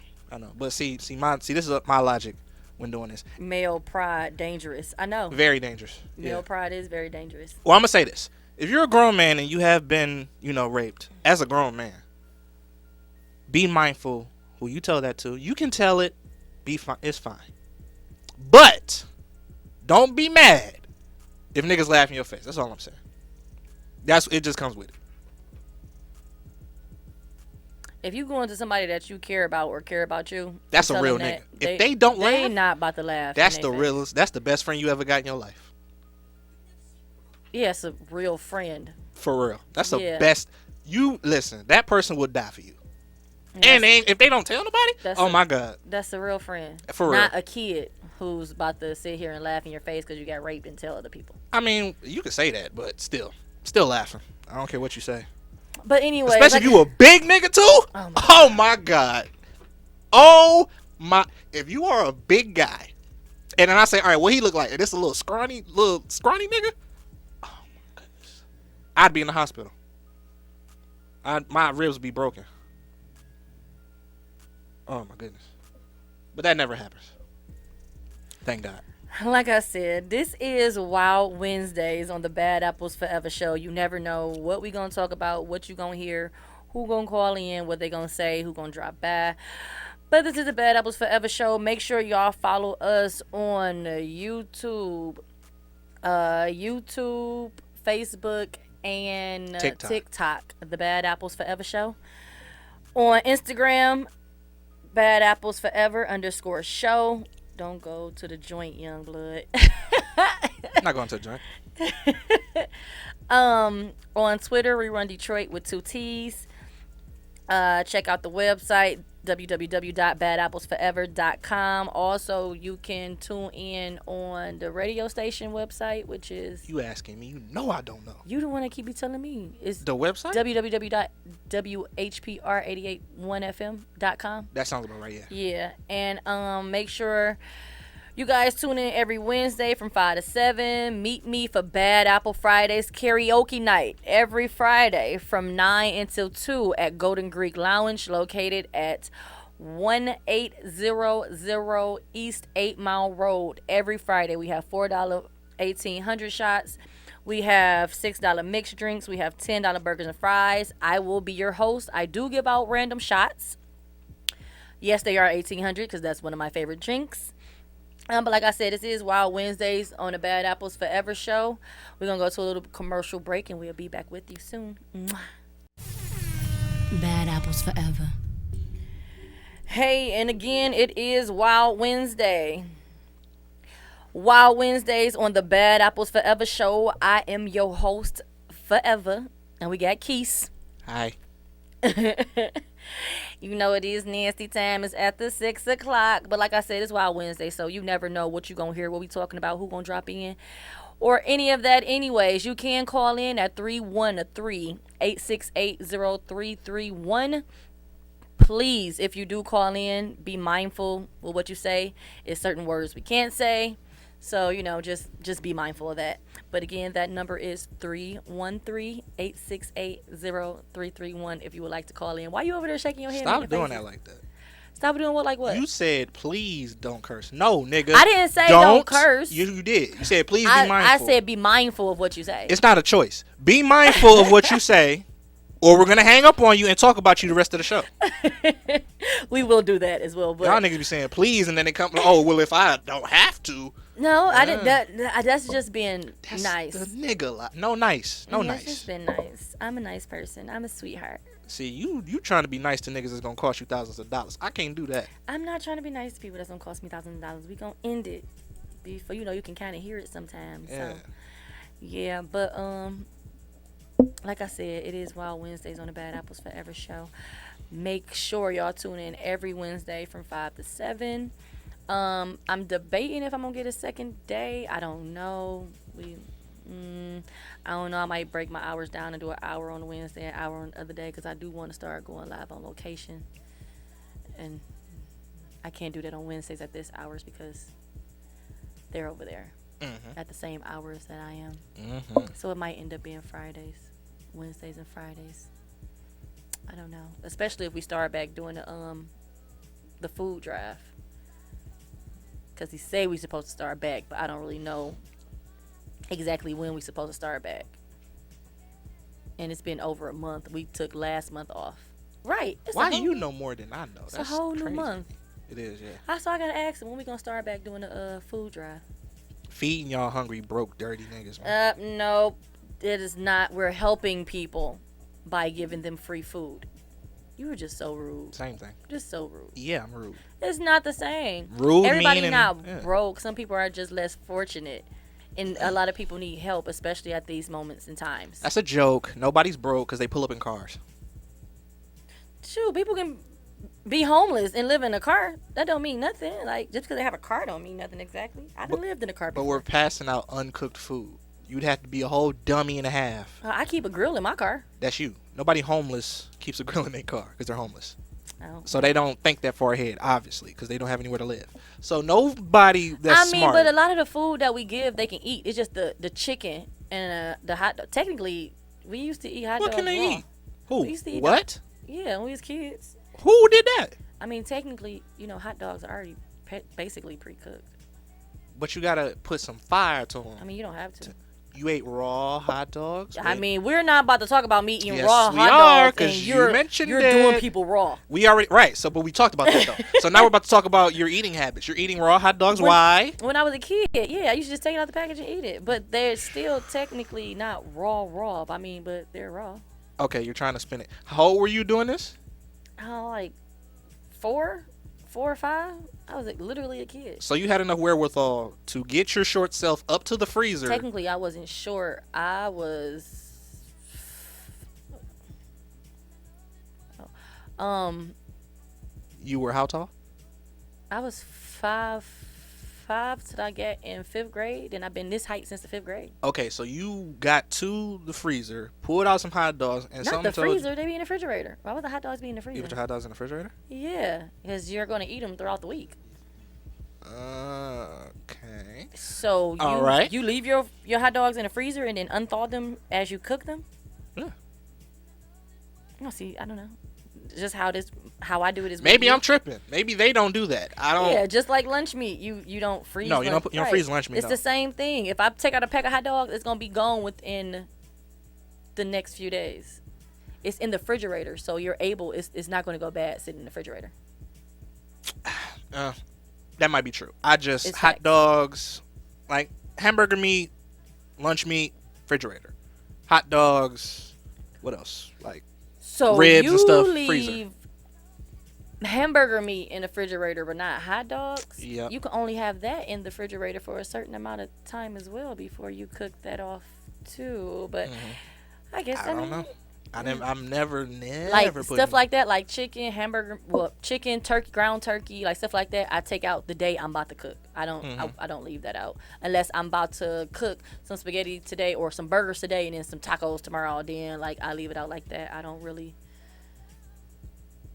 But see, this is my logic when doing this. Male pride dangerous. I know. Very dangerous. Male pride is very dangerous. Well, I'm gonna say this: if you're a grown man and you have been, raped as a grown man, be mindful who you tell that to. You can tell it. Be fine. It's fine. But don't be mad if niggas laugh in your face. That's all I'm saying. It just comes with it. If you go into somebody that you care about or care about you, that's a real nigga. If they don't laugh, they not about to laugh. That's the realest. That's the best friend you ever got in your life. Yeah, it's a real friend. For real. That's the best. You listen, that person will die for you. And if they don't tell nobody, my God. That's a real friend. For real. Not a kid who's about to sit here and laugh in your face because you got raped and tell other people. I mean, you can say that, but still laughing. I don't care what you say. But anyway. Especially if you a big nigga too. Oh my God. Oh my. If you are a big guy, and then I say, all right, what he look like? And this a little scrawny nigga? Oh my goodness. I'd be in the hospital. My ribs would be broken. Oh my goodness. But that never happens. Thank God. Like I said, this is Wild Wednesdays on the Bad Apples Forever show. You never know what we gonna talk about, what you gonna hear, who gonna call in, what they gonna say, who gonna drop by. But this is the Bad Apples Forever show. Make sure y'all follow us on YouTube, Facebook, and TikTok. The Bad Apples Forever show. On Instagram, Bad Apples Forever _show. Don't go to the joint, young blood. I'm not going to the joint. On Twitter, Rerun Detroit with 2 T's. Check out the website, www.badapplesforever.com. Also, you can tune in on the radio station website, which is... You asking me? You know I don't know. You the one that keep telling me. It's the website? www.whpr881fm.com. That sounds about right, yeah. Yeah, and make sure... You guys tune in every Wednesday from 5 to 7. Meet me for Bad Apple Fridays karaoke night every Friday from 9 until 2 at Golden Greek Lounge, located at 1800 East 8 Mile Road. Every Friday we have $4 1800 shots. We have $6 mixed drinks. We have $10 burgers and fries. I will be your host. I do give out random shots. Yes, they are 1800 because that's one of my favorite drinks. But like I said, this is Wild Wednesdays on the Bad Apples Forever show. We're going to go to a little commercial break, and we'll be back with you soon. Mwah. Bad Apples Forever. Hey, and again, it is Wild Wednesday. Wild Wednesdays on the Bad Apples Forever show. I am your host forever, and we got Keese. Hi. You know it is nasty time. It's after 6 o'clock. But like I said, it's Wild Wednesday, so you never know what you're going to hear, what we talking about, who going to drop in, or any of that anyways. You can call in at 313-868-0331. Please, if you do call in, be mindful with what you say. It's certain words we can't say. So, just be mindful of that. But again, that number is 313-868-0331 if you would like to call in. Why are you over there shaking your head? Stop doing that like that. Stop doing what like what? You said, please don't curse. No, nigga. I didn't say don't curse. You did. You said, please be mindful. I said be mindful of what you say. It's not a choice. Be mindful of what you say. or we're gonna hang up on you and talk about you the rest of the show. We will do that as well. But Y'all niggas be saying please, and then they come. Oh well, if I don't have to. no, I didn't. That's just being That's nice. the nigga. No nice. No That's nice. just been nice. I'm a nice person. I'm a sweetheart. See, you trying to be nice to niggas that's gonna cost you thousands of dollars. I can't do that. I'm not trying to be nice to people that's gonna cost me thousands of dollars. We gonna end it before you can kind of hear it sometimes. Yeah. So yeah, but like I said, it is Wild Wednesdays on the Bad Apples Forever show. Make sure y'all tune in every Wednesday from 5 to 7. I'm debating if I'm gonna get a second day. I don't know. I don't know. I might break my hours down and do an hour on Wednesday, an hour on the other day, because I do want to start going live on location. And I can't do that on Wednesdays at this hours because they're over there at the same hours that I am. So it might end up being Fridays, Wednesdays and Fridays. I don't know. Especially if we start back doing the food drive. Because he say we supposed to start back, but I don't really know exactly when we supposed to start back. And it's been over a month. We took last month off. Right. Why do you know more than I know? It's a whole new month. It is, yeah. So I gotta ask him when we gonna start back doing the food drive. Feeding y'all hungry, broke, dirty niggas, man. No, it is not. We're helping people by giving them free food. You were just so rude. Same thing. Just so rude. Yeah, I'm rude. It's not the same. Rude, Everybody mean, not and, broke. Some people are just less fortunate. And a lot of people need help, especially at these moments and times. That's a joke. Nobody's broke because they pull up in cars. Shoot, people can be homeless and live in a car. That don't mean nothing. Like, just because they have a car don't mean nothing exactly. I done lived in a car But before. we're passing out uncooked food. You'd have to be a whole dummy and a half. I keep a grill in my car. That's you. Nobody homeless keeps a grill in their car because they're homeless. Oh. So they don't think that far ahead, obviously, because they don't have anywhere to live. So nobody that's smart. But a lot of the food that we give, they can eat. It's just the chicken and the hot dog. Technically, we used to eat hot What dogs can they raw. eat? Who? We used to eat What? Yeah, when we was kids. Who did that? I mean, technically, hot dogs are already basically pre-cooked. But you gotta put some fire to them. I mean, you don't have to. You ate raw hot dogs? I mean, we're not about to talk about me eating Yes, raw we hot are, dogs, 'cause and you you're mentioned doing it. people raw. We already right. So, but we talked about that though. So now we're about to talk about your eating habits. You're eating raw hot dogs. Why? When I was a kid, yeah, I used to just take it out the package and eat it. But they're still technically not raw. I mean, but they're raw. Okay, you're trying to spin it. How old were you doing this? Like 4 or 5. I was literally a kid. So you had enough wherewithal to get your short self up to the freezer. Technically, I wasn't short. I was. You were how tall? I was 5'5" till I get in 5th grade, and I've been this height since the 5th grade. Okay, so you got to the freezer, pulled out some hot dogs, and Not something the told you. freezer. They be in the refrigerator. Why would the hot dogs be in the You freezer? put your hot dogs in the refrigerator? Yeah, because you're going to eat them throughout the week. Okay. So you All right. you leave your hot dogs in the freezer and then unthaw them as you cook them? Yeah. No, see, I don't know. Just how I do it is. Maybe I'm tripping. Maybe they don't do that. I don't. Yeah, just like lunch meat, you don't freeze. No, you don't freeze lunch meat, It's no. the same thing. If I take out a pack of hot dogs, it's gonna be gone within the next few days. It's in the refrigerator, so you're able. It's not gonna go bad sitting in the refrigerator. That might be true. I just It's hot facts. dogs, like hamburger meat, lunch meat, refrigerator. Hot dogs. What else? Like So ribs you and stuff, leave freezer. hamburger meat in the refrigerator, but not hot dogs. Yep. You can only have that in the refrigerator for a certain amount of time as well before you cook that off too. But I guess I don't know. I'm never like putting stuff like that, like chicken, chicken, turkey, ground turkey, like stuff like that. I take out the day I'm about to cook. I don't, I don't leave that out unless I'm about to cook some spaghetti today or some burgers today and then some tacos tomorrow. Then like I leave it out like that. I don't really.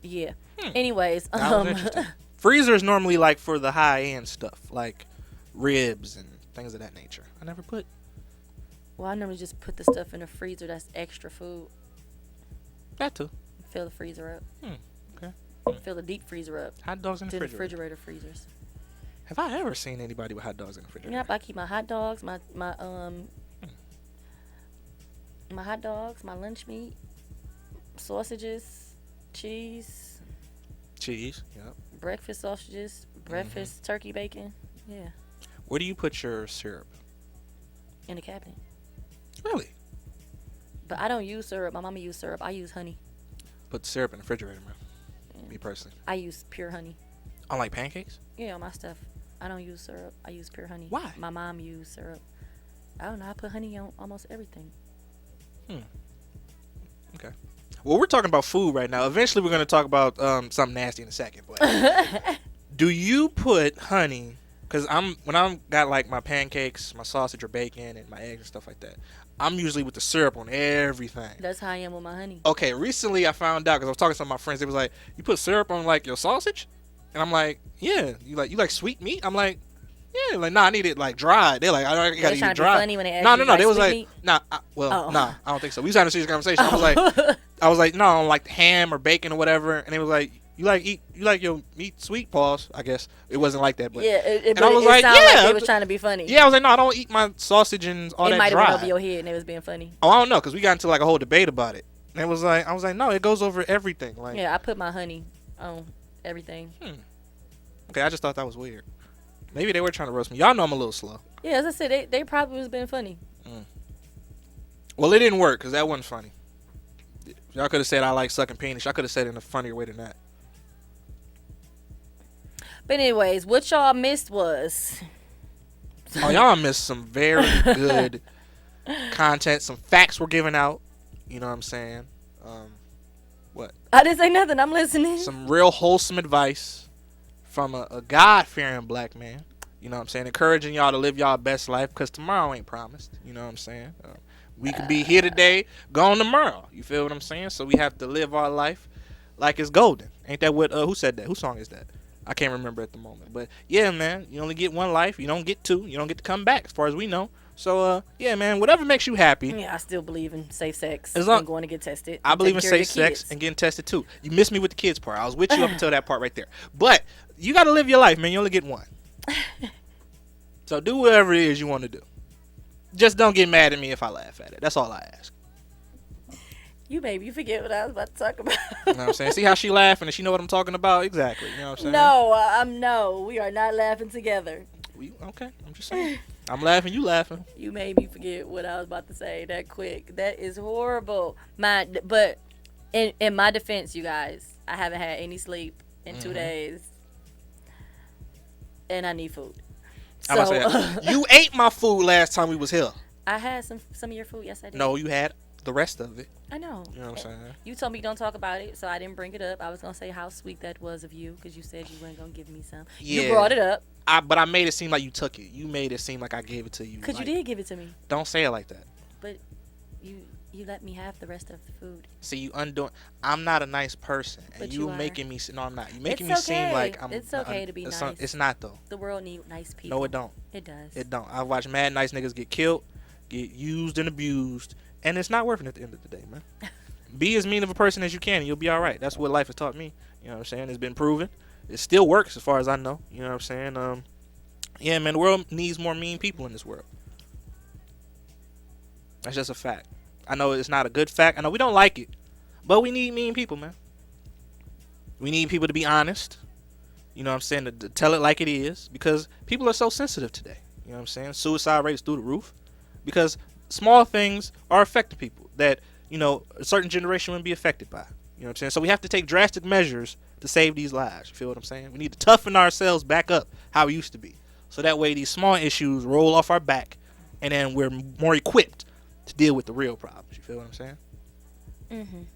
Yeah. Anyways, That was interesting. Freezer is normally like for the high end stuff, like ribs and things of that nature. I never put. well, I normally just put the stuff in the freezer that's extra food. That too. Fill the freezer up. Okay. Fill the deep freezer up. Hot dogs in the To the refrigerator. refrigerator freezers. Have I ever seen anybody with hot dogs in the refrigerator? Yep, I keep my hot dogs, my hot dogs, my lunch meat, sausages, cheese, Cheese. Yep. breakfast sausages, breakfast turkey bacon. Yeah, Where do you put your syrup? in the cabinet. Really? But I don't use syrup. My mama use syrup. I use honey. Put the syrup in the refrigerator, man. Me personally. I use pure honey. Unlike pancakes? Yeah, on my stuff. I don't use syrup. I use pure honey. Why? My mom used syrup. I don't know. I put honey on almost everything. Okay. Well, we're talking about food right now. Eventually, we're going to talk about something nasty in a second. But do you put honey? Because when I'm got like my pancakes, my sausage or bacon, and my eggs and stuff like that, I'm usually with the syrup on everything. That's how I am with my honey. Okay, recently I found out because I was talking to some of my friends. They was like, "You put syrup on like your sausage?" And I'm like, "Yeah." You like sweet meat? I'm like, "Yeah." Like, nah, I need it like dried. They're like, "I gotta They eat trying it to be dry." funny when they ask No, you, no, you no. like They was sweet like, meat? "Nah." Oh. Nah, I don't think so. We was having a serious conversation. I was like, "No, I don't like ham or bacon or whatever." And they was like, "You like your meat sweet?" Pause. I guess it wasn't like that, but Yeah, and but I was it like, sounded like yeah. they was trying to be funny. Yeah, I was like, "No, I don't eat my sausage and all It that might have dry." went over your head and they was being funny. Oh, I don't know, because we got into like a whole debate about it. And it was like, I was like, no, it goes over everything. Like, Yeah, I put my honey on everything. okay, I just thought that was weird. Maybe they were trying to roast me. Y'all know I'm a little slow. Yeah, as I said, they probably was being funny. Well, it didn't work because that wasn't funny. Y'all could have said I like sucking penis. I could have said it in a funnier way than that. But anyways, what y'all missed was Oh, y'all missed some very good content. Some facts were given out. You know what I'm saying? What? I didn't say nothing. I'm listening. Some real wholesome advice from a God-fearing black man. You know what I'm saying? Encouraging y'all to live y'all best life because tomorrow ain't promised. You know what I'm saying? We could be here today, gone tomorrow. You feel what I'm saying? So we have to live our life like it's golden. Ain't that what? Who said that? Whose song is that? I can't remember at the moment. But yeah, man, you only get one life. You don't get two. You don't get to come back, as far as we know. So yeah, man, whatever makes you happy. Yeah, I still believe in safe sex As long- and going to get tested. I and believe in taking care of safe your sex kids. and getting tested too. You missed me with the kids part. I was with you up until that part right there. But you got to live your life, man. You only get one. So do whatever it is you want to do. Just don't get mad at me if I laugh at it. That's all I ask. You made me forget what I was about to talk about. You know what I'm saying? See how she laughing and she know what I'm talking about? Exactly. You know what I'm saying? No, we are not laughing together. Okay. I'm just saying. I'm laughing. You laughing. You made me forget what I was about to say that quick. That is horrible. But in my defense, you guys, I haven't had any sleep in 2 days, and I need food. I'm about to say, you ate my food last time we was here. I had some of your food. Yes, I did. No, you had the rest of it. I know. You know what I'm saying? You told me don't talk about it, so I didn't bring it up. I was gonna say how sweet that was of you because you said you weren't gonna give me some. Yeah. You brought it up But I made it seem like you took it. You made it seem like I gave it to you. because Like, you did give it to me, Don't say it like that. but you let me have the rest of the food. See, you undoing. I'm not a nice person, and But you you are. making me. No, I'm not. You making It's me seem okay. like I'm. It's okay to be nice. It's not though. The world needs nice people. No, it don't. It does. It don't. I watch mad nice niggas get killed, get used and abused, and it's not worth it at the end of the day, man. Be as mean of a person as you can, and you'll be all right. That's what life has taught me. You know what I'm saying? It's been proven. It still works as far as I know. You know what I'm saying? Yeah, man. The world needs more mean people in this world. That's just a fact. I know it's not a good fact. I know we don't like it, but we need mean people, man. We need people to be honest. You know what I'm saying? To tell it like it is, because people are so sensitive today. You know what I'm saying? Suicide rates through the roof because small things are affecting people that, you know, a certain generation wouldn't be affected by. You know what I'm saying? So we have to take drastic measures to save these lives. You feel what I'm saying? We need to toughen ourselves back up how we used to be. So that way these small issues roll off our back and then we're more equipped to deal with the real problems. You feel what I'm saying?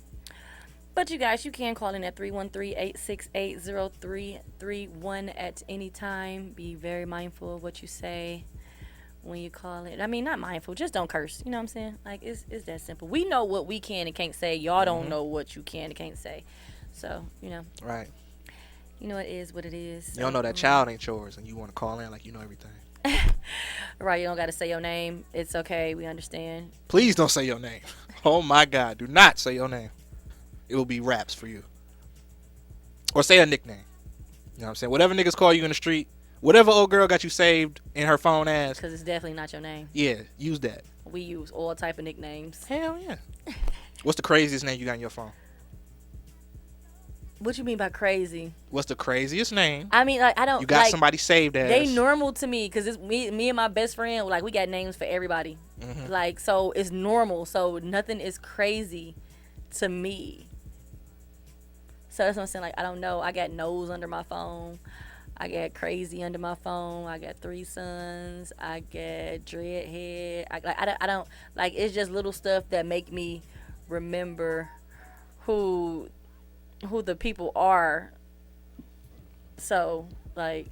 But you guys, you can call in at 313-868-0331 at any time. Be very mindful of what you say when you call it. I mean, not mindful, just don't curse. You know what I'm saying? Like, it's that simple. We know what we can and can't say. Y'all don't know what you can and can't say. So, you know, Right. it is what it is. You don't know that child ain't yours and you want to call in like you know everything. Right, you don't got to say your name. It's okay. We understand. Please don't say your name. Oh my God. Do not say your name. It will be raps for you. Or say a nickname. You know what I'm saying? Whatever niggas call you in the street, whatever old girl got you saved in her phone ass, Because it's definitely not your name. yeah, use that. We use all type of nicknames. Hell yeah. What's the craziest name you got in your phone? What you mean by crazy? What's the craziest name I mean, like I don't. you got like, somebody saved as? They normal to me because it's me and my best friend. Like we got names for everybody. Like so, it's normal. So nothing is crazy to me. So that's what I'm saying. Like I don't know. I got nose under my phone. I got crazy under my phone. I got 3 sons. I got dreadhead. I don't like. It's just little stuff that make me remember who the people are. So like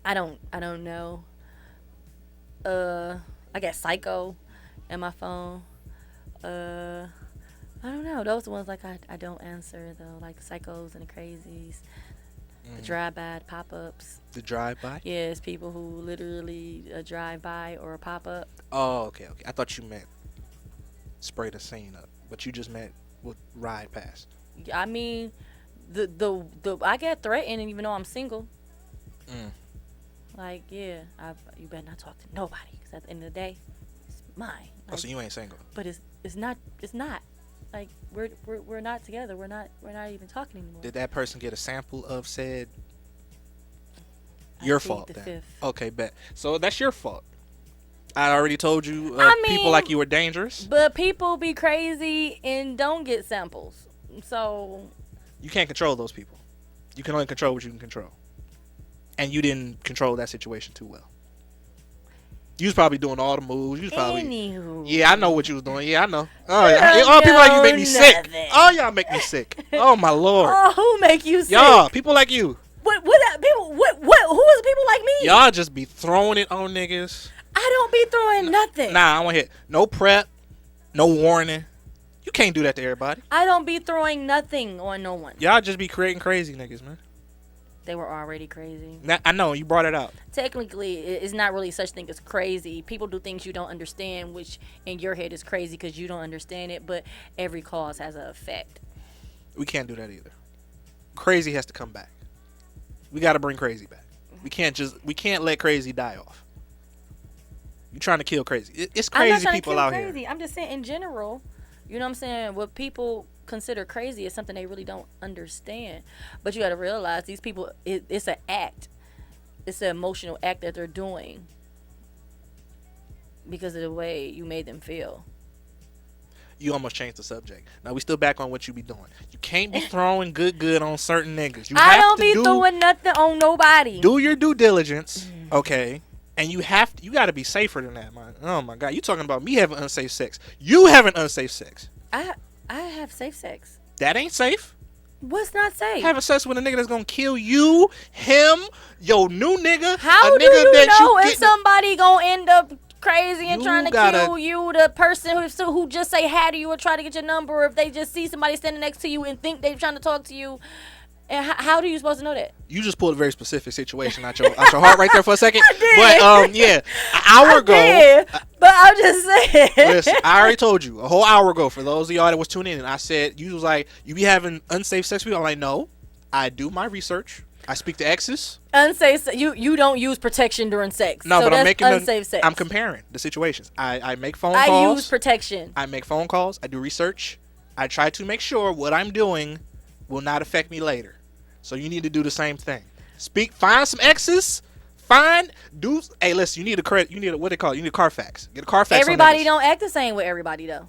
I don't know. I got psycho in my phone. I don't know. Those ones like I don't answer though, like the psychos and the crazies. The drive-by pop-ups. The drive-by? Yeah, it's people who literally a drive-by or a pop-up. Oh, okay. I thought you meant spray the scene up, but you just meant would ride past. I mean, the I get threatened even though I'm single. Like, yeah, you better not talk to nobody because at the end of the day, it's mine. Like, So you ain't single? But it's not. Like we're not together. We're not even talking anymore. Did that person get a sample of said? Your fault the then. fifth. Okay, bet. So that's your fault. I already told you. People mean, like you were dangerous. But people be crazy and don't get samples. So You can't control those people. You can only control what you can control. And you didn't control that situation too well. You was probably doing all the moves. You was probably. anywho. Yeah, I know what you was doing. Yeah, I know. Oh, yeah. Oh, people like you make me sick. Nothing. Oh, y'all make me sick. Oh my lord. Oh, who make you sick? Y'all, people like you. What people? What? Who is people like me? Y'all just be throwing it on niggas. I don't be throwing nothing. Nah, I want to hit. No prep, no warning. You can't do that to everybody. I don't be throwing nothing on no one. Y'all just be creating crazy niggas, man. They were already crazy. Now, I know you brought it out. Technically, it's not really such thing as crazy. People do things you don't understand, which in your head is crazy because you don't understand it. But every cause has an effect. We can't do that either. Crazy has to come back. We got to bring crazy back. We can't let crazy die off. You trying to kill crazy? It's I'm not crazy trying people to kill out crazy. here. I'm just saying in general. You know what I'm saying? What people consider crazy is something they really don't understand. But you got to realize these people, it's an act. It's an emotional act that they're doing because of the way you made them feel. You almost changed the subject. Now we still back on what you be doing. You can't be throwing good on certain niggas. You I have don't to be throwing nothing on nobody. do your due diligence, okay? And you got to be safer than that, man. Oh my God, you talking about me having unsafe sex? You having unsafe sex? I have safe sex. That ain't safe. What's not safe? Having sex with a nigga that's gonna kill you, him, your new nigga. How a do nigga you that know if getting- somebody gonna end up crazy and You trying to gotta- kill you? The person who just say hi to you or try to get your number, or if they just see somebody standing next to you and think they're trying to talk to you. And how are you supposed to know that? You just pulled a very specific situation out your heart right there for a second. I did. But yeah, an hour ago. Yeah, but I'm just saying. Listen, I already told you a whole hour ago. For those of y'all that was tuning in, and I said you was like, you be having unsafe sex with people. I'm like, no, I do my research. I speak to exes. Unsafe. You don't use protection during sex. No, so but that's I'm making unsafe sex. I'm comparing the situations. I make phone I calls. use protection. I make phone calls. I do research. I try to make sure what I'm doing will not affect me later. So you need to do the same thing. Find some exes. Hey, listen, you need a what they call it? You need a Carfax. Get a Carfax. Everybody on niggas. don't act the same with everybody though.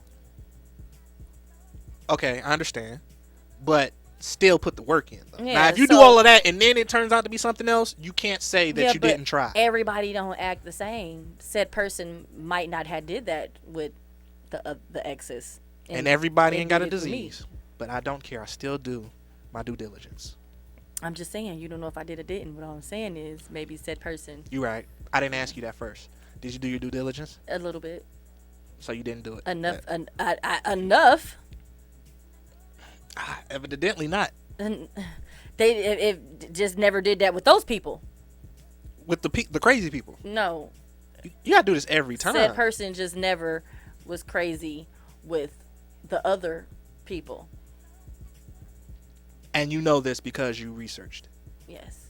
Okay, I understand, but still put the work in. Though. Yeah, Now, if you do so- all of that and then it turns out to be something else, you can't say that you but didn't try. Everybody don't act the same. Said person might not have did that with the exes. And everybody ain't got a did it for me. disease, but I don't care. I still do my due diligence. I'm just saying, you don't know if I did or didn't. What I'm saying is maybe said person You right. I didn't ask you that first. Did you do your due diligence? a little bit So you didn't do it. enough. Enough. Evidently not. And they just never did that with those people. With the crazy people. No, You gotta do this every time. said person just never was crazy with the other people. And you know this because you researched. Yes.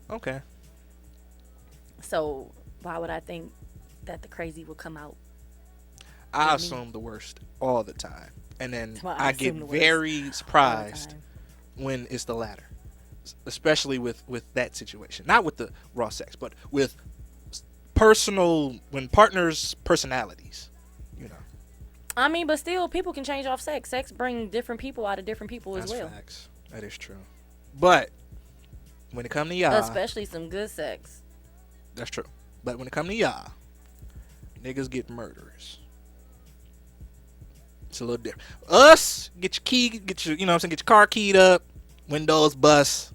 Okay. So why would I think that the crazy will come out? I me. assume the worst all the time. And then That's why I I assume get the worst very all the surprised time. when it's the latter, especially with that situation. Not with the raw sex, but with when partners' personalities. You know. I mean, but still, people can change off sex. Sex bring different people out of different people as well. Facts. That is true. But when it come to y'all, especially some good sex. That's true. But when it come to y'all, niggas get murderers. It's a little different. Us, get your key, get your car keyed up, windows bust,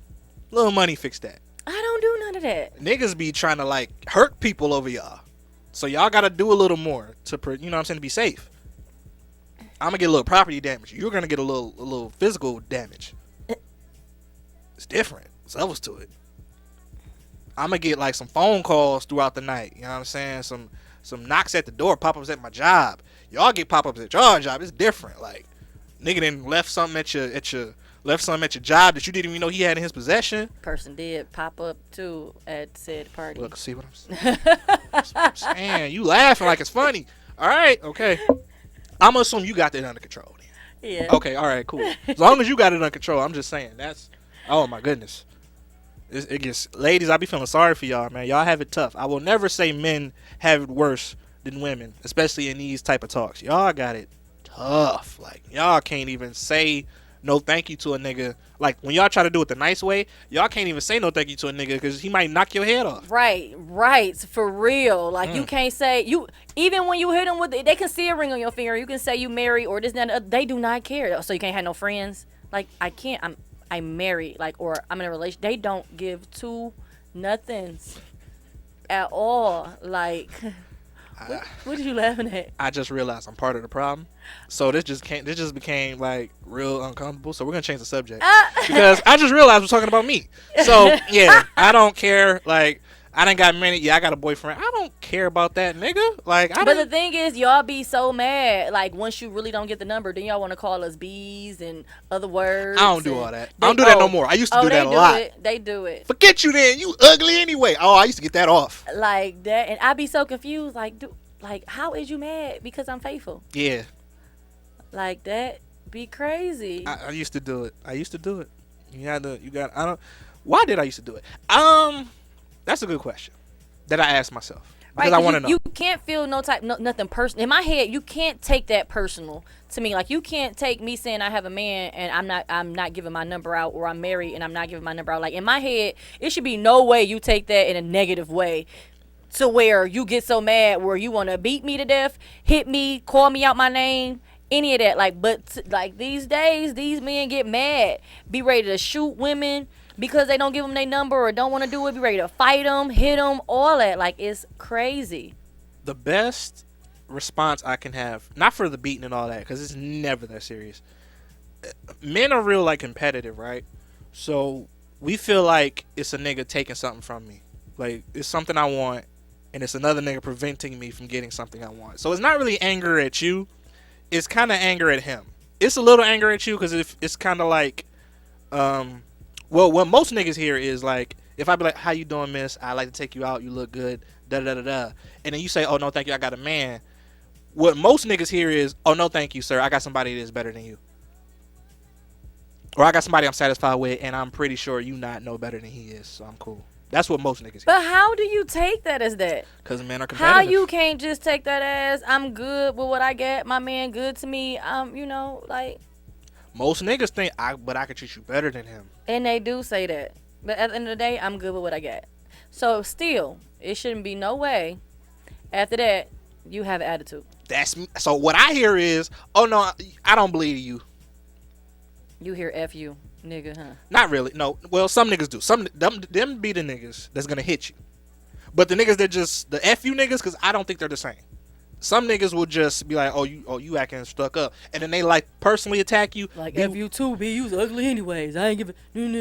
little money fix that. I don't do none of that. Niggas be trying to like hurt people over y'all. So y'all gotta do a little more to, to be safe. I'm gonna get a little property damage. You're gonna get a little physical damage. It's different. There's levels to it. I'm gonna get like some phone calls throughout the night. You know what I'm saying? Some knocks at the door, pop-ups at my job. Y'all get pop-ups at your job. It's different. Like, nigga done left something at your job that you didn't even know he had in his possession. Person did pop up too at said party. Look, see what I'm saying? You laughing like it's funny. All right, okay. I'm gonna assume you got that under control then. Yeah. Okay, all right, cool. As long as you got it under control, I'm just saying that's. Oh my goodness. It gets, ladies, I be feeling sorry for y'all, man. Y'all have it tough. I will never say men have it worse than women, especially in these type of talks. Y'all got it tough. Like, y'all can't even say no thank you to a nigga. Like, when y'all try to do it the nice way, y'all can't even say no thank you to a nigga because he might knock your head off. Right. For real. Like, you can't say, even when you hit them with they can see a ring on your finger. You can say you married or this and that. They do not care. So you can't have no friends. Like, I'm married, like, or I'm in a relationship. They don't give two nothings at all. Like, what are you laughing at? I just realized I'm part of the problem. So this just became like real uncomfortable. So we're gonna change the subject because I just realized we're talking about me. So yeah, I don't care. Like, I done got married. Yeah, I got a boyfriend. I don't care about that nigga. Like, but the thing is, y'all be so mad. Like, once you really don't get the number, then y'all want to call us bees and other words. I don't do all that. I don't do that no more. I used to do that a lot. They do it. Forget you then. You ugly anyway. Oh, I used to get that off. Like that, and I be so confused. Like, how is you mad because I'm faithful? Yeah. Like that be crazy. I used to do it. Why did I used to do it? That's a good question that I asked myself because I want to know. You can't feel nothing personal. In my head, you can't take that personal to me. Like, you can't take me saying I have a man and I'm not giving my number out, or I'm married and I'm not giving my number out. Like, in my head, it should be no way you take that in a negative way to where you get so mad where you want to beat me to death, hit me, call me out my name, any of that. Like, but like these days, these men get mad, be ready to shoot women because they don't give them their number or don't want to do it, be ready to fight them, hit them, all that. Like, it's crazy. The best response I can have, not for the beating and all that, because it's never that serious. Men are real, like, competitive, right? So we feel like it's a nigga taking something from me. Like, it's something I want, and it's another nigga preventing me from getting something I want. So it's not really anger at you. It's kind of anger at him. It's a little anger at you because it's kind of like, well, what most niggas hear is like, if I be like, how you doing, miss? I like to take you out. You look good. Da-da-da-da-da. And then you say, oh, no, thank you. I got a man. What most niggas hear is, oh, no, thank you, sir. I got somebody that's better than you. Or I got somebody I'm satisfied with, and I'm pretty sure you not know better than he is, so I'm cool. That's what most niggas hear. But how do you take that as that? Because men are competitive. How you can't just take that as, I'm good with what I get, my man good to me, like... Most niggas think, but I could treat you better than him. And they do say that. But at the end of the day, I'm good with what I got. So still, it shouldn't be no way. After that, you have an attitude. That's me. So what I hear is, oh no, I don't believe you. You hear F you, nigga, huh? Not really. No. Well, some niggas do. Them be the niggas that's gonna hit you. But the niggas that just the F you niggas, because I don't think they're the same. Some niggas will just be like, oh you acting stuck up, and then they like personally attack you. Like, F you too, B, you was ugly anyways. I ain't giving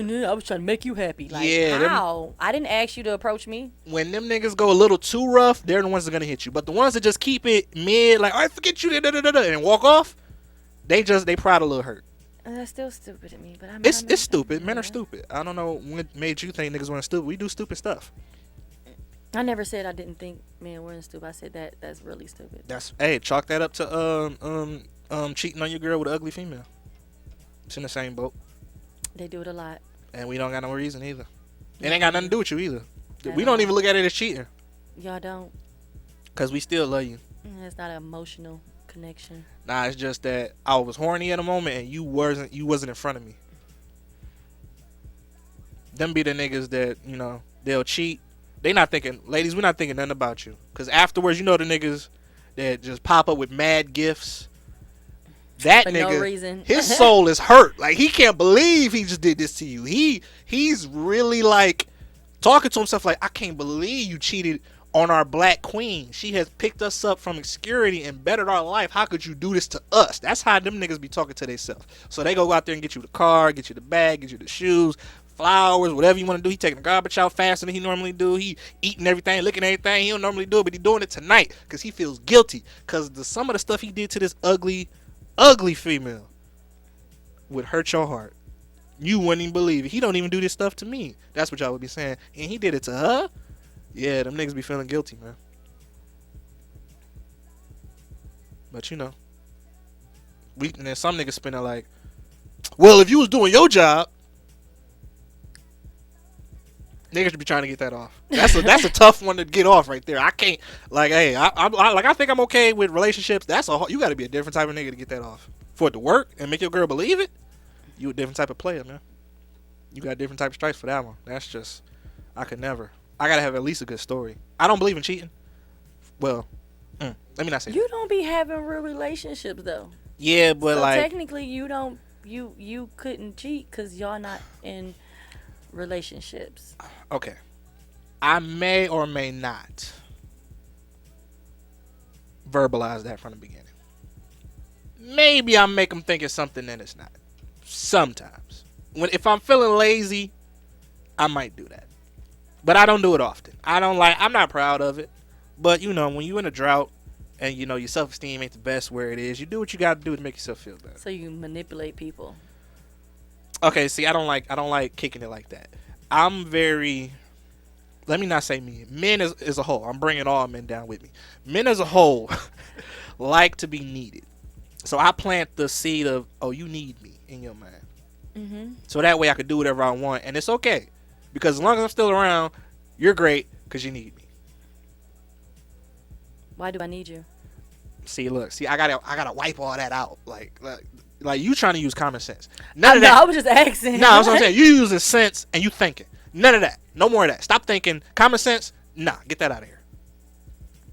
no. I was trying to make you happy. Like, yeah, how? I didn't ask you to approach me. When them niggas go a little too rough, they're the ones that are gonna hit you. But the ones that just keep it mid, like, all right, forget you, and walk off, they pride a little hurt. That's still stupid to me. But it's stupid. Men are stupid. I don't know what made you think niggas weren't stupid. We do stupid stuff. I never said I didn't think men weren't stupid. I said that's really stupid. Chalk that up to cheating on your girl with an ugly female. It's in the same boat. They do it a lot. And we don't got no reason either. It ain't got nothing to do with you either. At We don't all. even look at it as cheating. Y'all don't. Because we still love you. It's not an emotional connection. Nah, it's just that I was horny at a moment and you wasn't in front of me. Them be the niggas that, you know, they'll cheat. They not thinking, ladies, we're not thinking nothing about you. Because afterwards, you know the niggas that just pop up with mad gifts. That For nigga, no reason. his soul is hurt. Like, he can't believe he just did this to you. He's really like talking to himself like, I can't believe you cheated on our black queen. She has picked us up from obscurity and bettered our life. How could you do this to us? That's how them niggas be talking to themselves. So they go out there and get you the car, get you the bag, get you the shoes, flowers, whatever you want to do. He taking the garbage out faster than he normally do. He eating everything, licking everything. He don't normally do it, but he doing it tonight because he feels guilty. Because some of the stuff he did to this ugly female would hurt your heart. You wouldn't even believe it. He don't even do this stuff to me. That's what y'all would be saying. And he did it to her? Yeah, them niggas be feeling guilty, man. But you know. And then some niggas spinning like, well, if you was doing your job, niggas should be trying to get that off. That's a tough one to get off right there. I can't, like, hey, I think I'm okay with relationships. You got to be a different type of nigga to get that off. For it to work and make your girl believe it, you a different type of player, man. You got a different type of stripes for that one. That's just, I could never. I got to have at least a good story. I don't believe in cheating. Well, let me not say You that. don't be having real relationships though. Yeah, but So like, technically, you couldn't cheat because y'all not in relationships. okay. I may or may not verbalize that from the beginning. Maybe I make them think it's something that it's not. Sometimes. If I'm feeling lazy, I might do that. But I don't do it often. I'm not proud of it. But, you know, when you're in a drought and, you know, your self-esteem ain't the best where it is, you do what you got to do to make yourself feel better. So you manipulate people. Okay, see, I don't like kicking it like that. I'm very, let me not say me. Men as a whole. I'm bringing all men down with me. Men as a whole like to be needed. So I plant the seed of, oh, you need me in your mind. Mm-hmm. So that way I could do whatever I want. And it's okay. Because as long as I'm still around, you're great because you need me. Why do I need you? See, look. See, I gotta wipe all that out. Like you trying to use common sense. I None of that. I was just asking. No, that's what I'm saying. You using sense and you thinking. None of that. No more of that. Stop thinking. Common sense. Nah, get that out of here.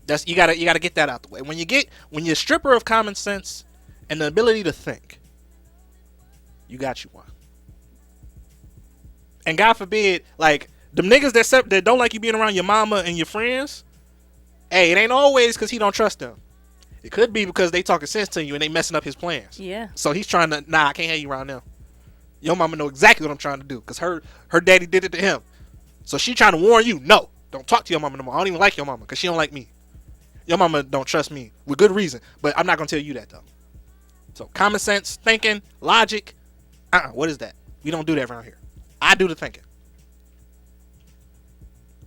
That's you gotta get that out the way. When you're a stripper of common sense and the ability to think, you got you one. And God forbid, like them niggas that don't like you being around your mama and your friends. Hey, it ain't always because he don't trust them. It could be because they talking sense to you and they messing up his plans. Yeah. So he's trying to, I can't have you around them. Your mama know exactly what I'm trying to do because her daddy did it to him. So she trying to warn you, no, don't talk to your mama no more. I don't even like your mama because she don't like me. Your mama don't trust me with good reason, but I'm not going to tell you that though. So common sense, thinking, logic, what is that? We don't do that around here. I do the thinking.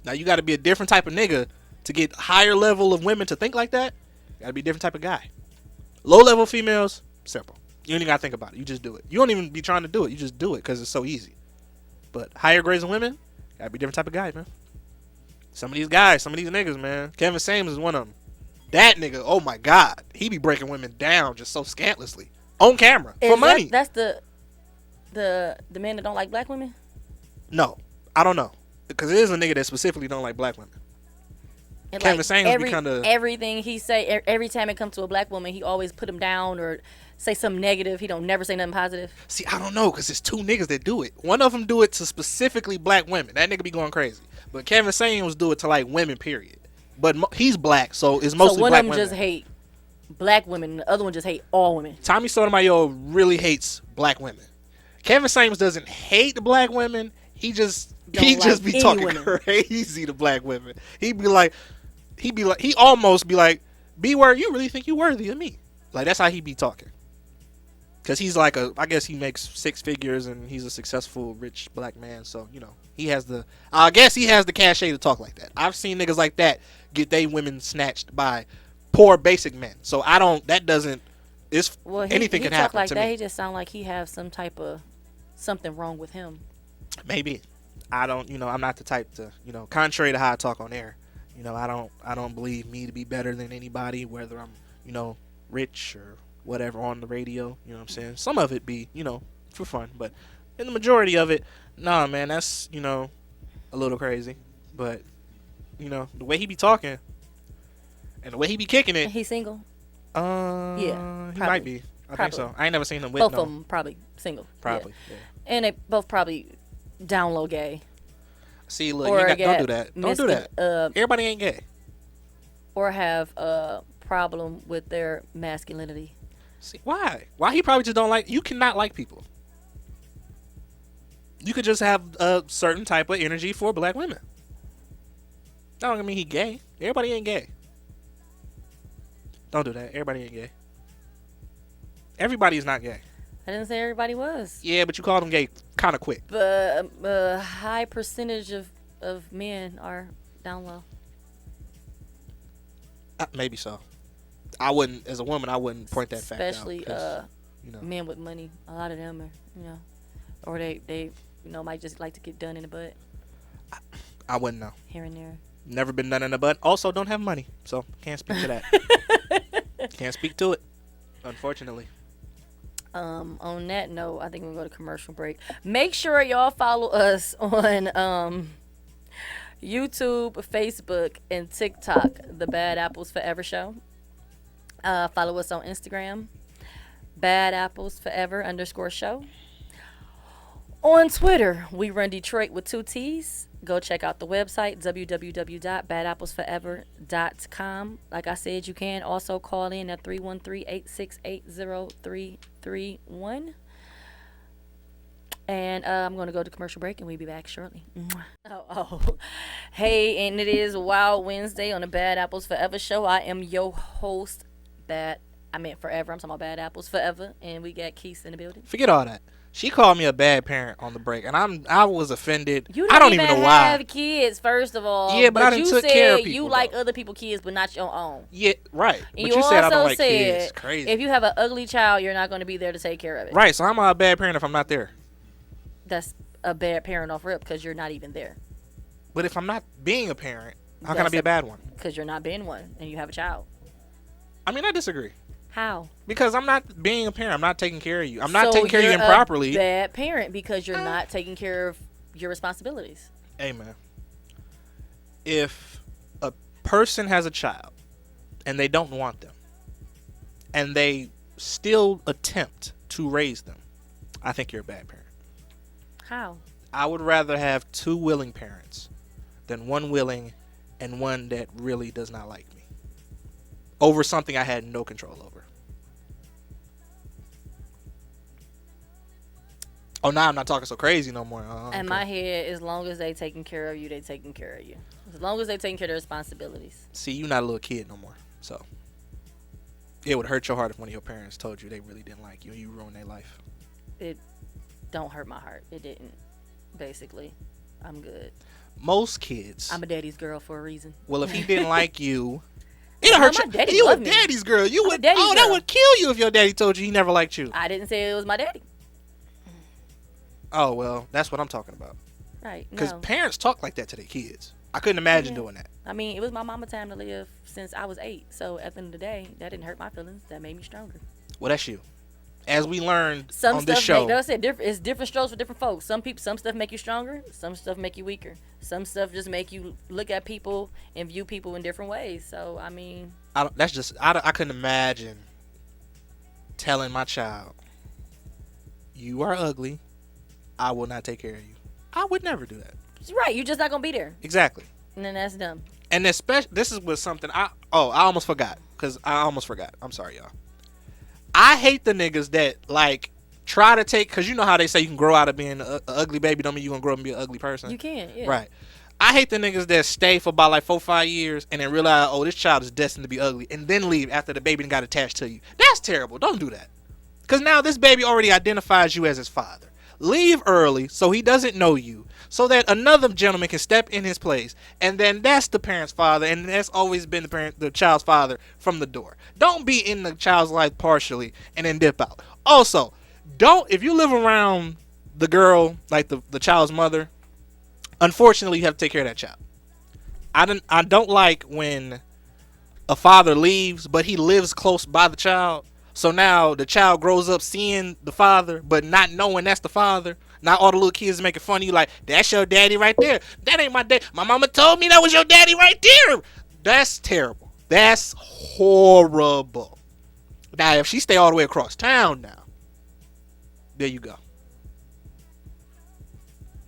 Now you got to be a different type of nigga to get higher level of women to think like that. Got to be a different type of guy. Low level females, simple. You don't even got to think about it. You just do it. You don't even be trying to do it. You just do it because it's so easy. But higher grades of women, got to be a different type of guy, man. Some of these guys, some of these niggas, man. Kevin Samuels is one of them. That nigga, oh my God. He be breaking women down just so scantlessly. On camera. For money. That's the men that don't like black women? No. I don't know. Because it is a nigga that specifically don't like black women. And Kevin Samuels be kind of... Everything he say, every time it comes to a black woman, he always put him down or say something negative. He don't never say nothing positive. See, I don't know, because it's two niggas that do it. One of them do it to specifically black women. That nigga be going crazy. But Kevin Samuels do it to, like, women, period. But he's black, so it's mostly so one black of them women. just hate black women, and the other one just hate all women. Tommy Sotomayor really hates black women. Kevin Samuels doesn't hate the black women. He just be talking crazy to black women. He almost be like, B-word, you really think you worthy of me? Like, that's how he be talking. Because he's like I guess he makes 6 figures and he's a successful, rich black man. So, you know, I guess he has the cachet to talk like that. I've seen niggas like that get they women snatched by poor basic men. So Well, anything can he happen talk like to that. me. He just sound like he have some type of something wrong with him. Maybe. I don't, I'm not the type to, contrary to how I talk on air, I don't believe me to be better than anybody, whether I'm, rich or whatever on the radio, you know what I'm saying? Some of it be, for fun, but in the majority of it, nah, man, that's, a little crazy. But, the way he be talking and the way he be kicking it. He's single? Yeah. He probably. might be. I think so. I ain't never seen him with both no. of them probably single. Probably. Yeah. Yeah. And they both probably down low gay. See, look, Or don't do that. Don't do that. Everybody ain't gay. Or have a problem with their masculinity. See, why? Why he probably just don't like... You cannot like people. You could just have a certain type of energy for black women. That don't mean he gay. Everybody ain't gay. Don't do that. Everybody ain't gay. Everybody is not gay. I didn't say everybody was. Yeah, but you called them gay kind of quick. But a high percentage of men are down low. Maybe so. I wouldn't, as a woman, I wouldn't point that fact out. Especially men with money. A lot of them are, or they might just like to get done in the butt. I wouldn't know. Here and there. Never been done in the butt. Also, don't have money, so can't speak to that. Can't speak to it, unfortunately. On that note, I think we're going to go to commercial break. Make sure y'all follow us on YouTube, Facebook, and TikTok, The Bad Apples Forever Show. Follow us on Instagram, Bad Apples Forever _show. On Twitter, we run Detroit with 2 T's. Go check out the website, www.badapplesforever.com. Like I said, you can also call in at 313-868-0331. And I'm going to go to commercial break, and we'll be back shortly. Hey, and it is Wild Wednesday on the Bad Apples Forever show. I am your host, Forever. I'm talking about Bad Apples Forever, and we got Keith in the building. Forget all that. She called me a bad parent on the break, and I was offended. You I don't even know why. Have kids, first of all. Yeah, but I done took care of people. You like other people's kids, but not your own. Yeah, right. And but you said I don't also like kids. Crazy. If you have an ugly child, you're not going to be there to take care of it. Right. So I'm a bad parent if I'm not there. That's a bad parent off rip because you're not even there. But if I'm not being a parent, how can I be a bad one? Because you're not being one, and you have a child. I mean, I disagree. How? Because I'm not being a parent. I'm not taking care of you. I'm not taking care of you improperly. You're a bad parent because you're not taking care of your responsibilities. Hey, man. If a person has a child and they don't want them and they still attempt to raise them, I think you're a bad parent. How? I would rather have 2 willing parents than 1 willing and 1 that really does not like me over something I had no control over. Oh, now I'm not talking so crazy no more. In my head, as long as they taking care of you, they taking care of you. As long as they taking care of their responsibilities. See, you're not a little kid no more. So it would hurt your heart if one of your parents told you they really didn't like you and you ruined their life. It don't hurt my heart. It didn't. Basically, I'm good. Most kids. I'm a daddy's girl for a reason. Well, if he didn't like you, it'll hurt you. You a daddy's girl. You would. That would kill you if your daddy told you he never liked you. I didn't say it was my daddy. Oh, well, that's what I'm talking about. Right. Because parents talk like that to their kids. I couldn't imagine doing that. I mean, it was my mama time to live since I was 8. So at the end of the day, that didn't hurt my feelings. That made me stronger. Well, that's you. As we learned on this show. It's different strokes for different folks. Some stuff make you stronger. Some stuff make you weaker. Some stuff just make you look at people and view people in different ways. So, I mean. I couldn't imagine telling my child, you are ugly. I will not take care of you. I would never do that. Right, you're just not gonna be there. Exactly. And then that's dumb. And especially, this is with something I almost forgot. I'm sorry, y'all. I hate the niggas that try to take, because you know how they say you can grow out of being an ugly baby, don't mean you gonna grow up and be an ugly person. You can, yeah. Right. I hate the niggas that stay for about 4-5 years and then realize, oh, this child is destined to be ugly, and then leave after the baby got attached to you. That's terrible. Don't do that. Because now this baby already identifies you as his father. Leave early so he doesn't know you, so that another gentleman can step in his place, and then that's the parent's father, and that's always been the child's father from the door. Don't be in the child's life partially and then dip out. Also, if you live around the girl, like the child's mother, unfortunately, you have to take care of that child. I don't like when a father leaves, but he lives close by the child. So now the child grows up seeing the father, but not knowing that's the father. Now all the little kids making fun of you like, that's your daddy right there. That ain't my dad. My mama told me that was your daddy right there. That's terrible. That's horrible. Now, if she stay all the way across town now, there you go.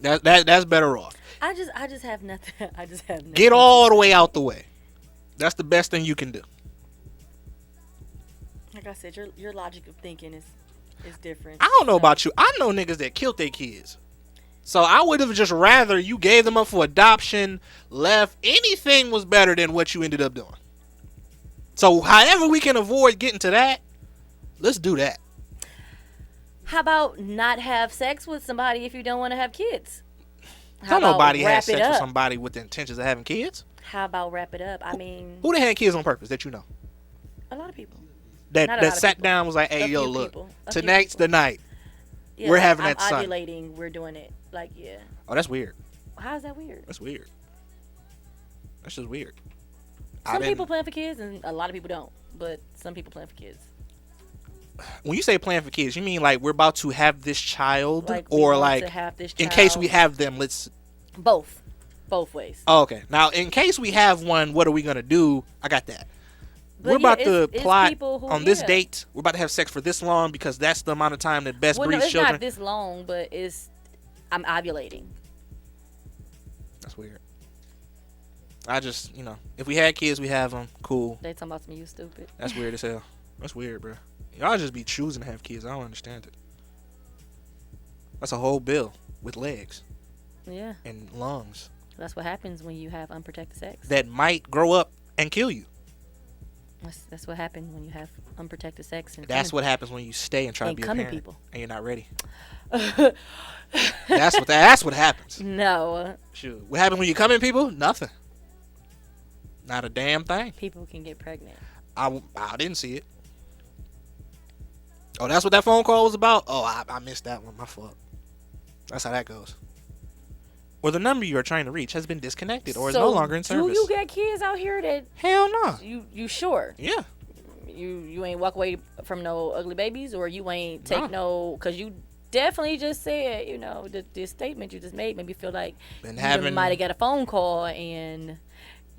That's better off. I just have nothing. I just have nothing. Get all the way out the way. That's the best thing you can do. Like I said, your logic of thinking is different. I don't know about you. I know niggas that killed their kids. So I would have just rather you gave them up for adoption, left. Anything was better than what you ended up doing. So however we can avoid getting to that, let's do that. How about not have sex with somebody if you don't want to have kids? Don't nobody have sex with up? somebody with the intentions of having kids. How about wrap it up? I mean, Who done had kids on purpose that you know? a lot of people. That Not a lot of sat people. down was like, hey, A yo, few look, people. A few tonight's people. the night. Yeah, We're like, having I'm that son. ovulating. We're doing it. Like, yeah. Oh, that's weird. How's that weird? That's weird. That's just weird. Some people plan for kids and a lot of people don't. But some people plan for kids. When you say plan for kids, you mean like we're about to have this child, Like, we or want like to have this in case child. we have them, let's. Both ways. Oh, okay. Now, in case we have one, what are we gonna do? I got that. But We're yeah, about to it's plot people who- on this yeah. date. We're about to have sex for this long because that's the amount of time that best Well, no, breeds it's children. not this long, but I'm ovulating. That's weird. I just, if we had kids, we have them. Cool. They talking about some you stupid. That's weird as hell. That's weird, bro. Y'all just be choosing to have kids. I don't understand it. That's a whole bill with legs Yeah, and lungs that's what happens when you have unprotected sex. that might grow up and kill you. That's what happens when you have unprotected sex. And That's what happens when you stay and try to And be a coming parent people. and you're not ready. That's what happens. No, Shoot, what happens when you come in, people? Nothing. Not a damn thing. people can get pregnant. I didn't see it. Oh, that's what that phone call was about? Oh, I missed that one. My fault. That's how that goes. Or the number you are trying to reach has been disconnected or is no longer in service. Do you got kids out here that Hell no. you sure? Yeah. You ain't walk away from no ugly babies, or you ain't take because you definitely just said, this statement you just made made me feel like Been you having might have got a phone call and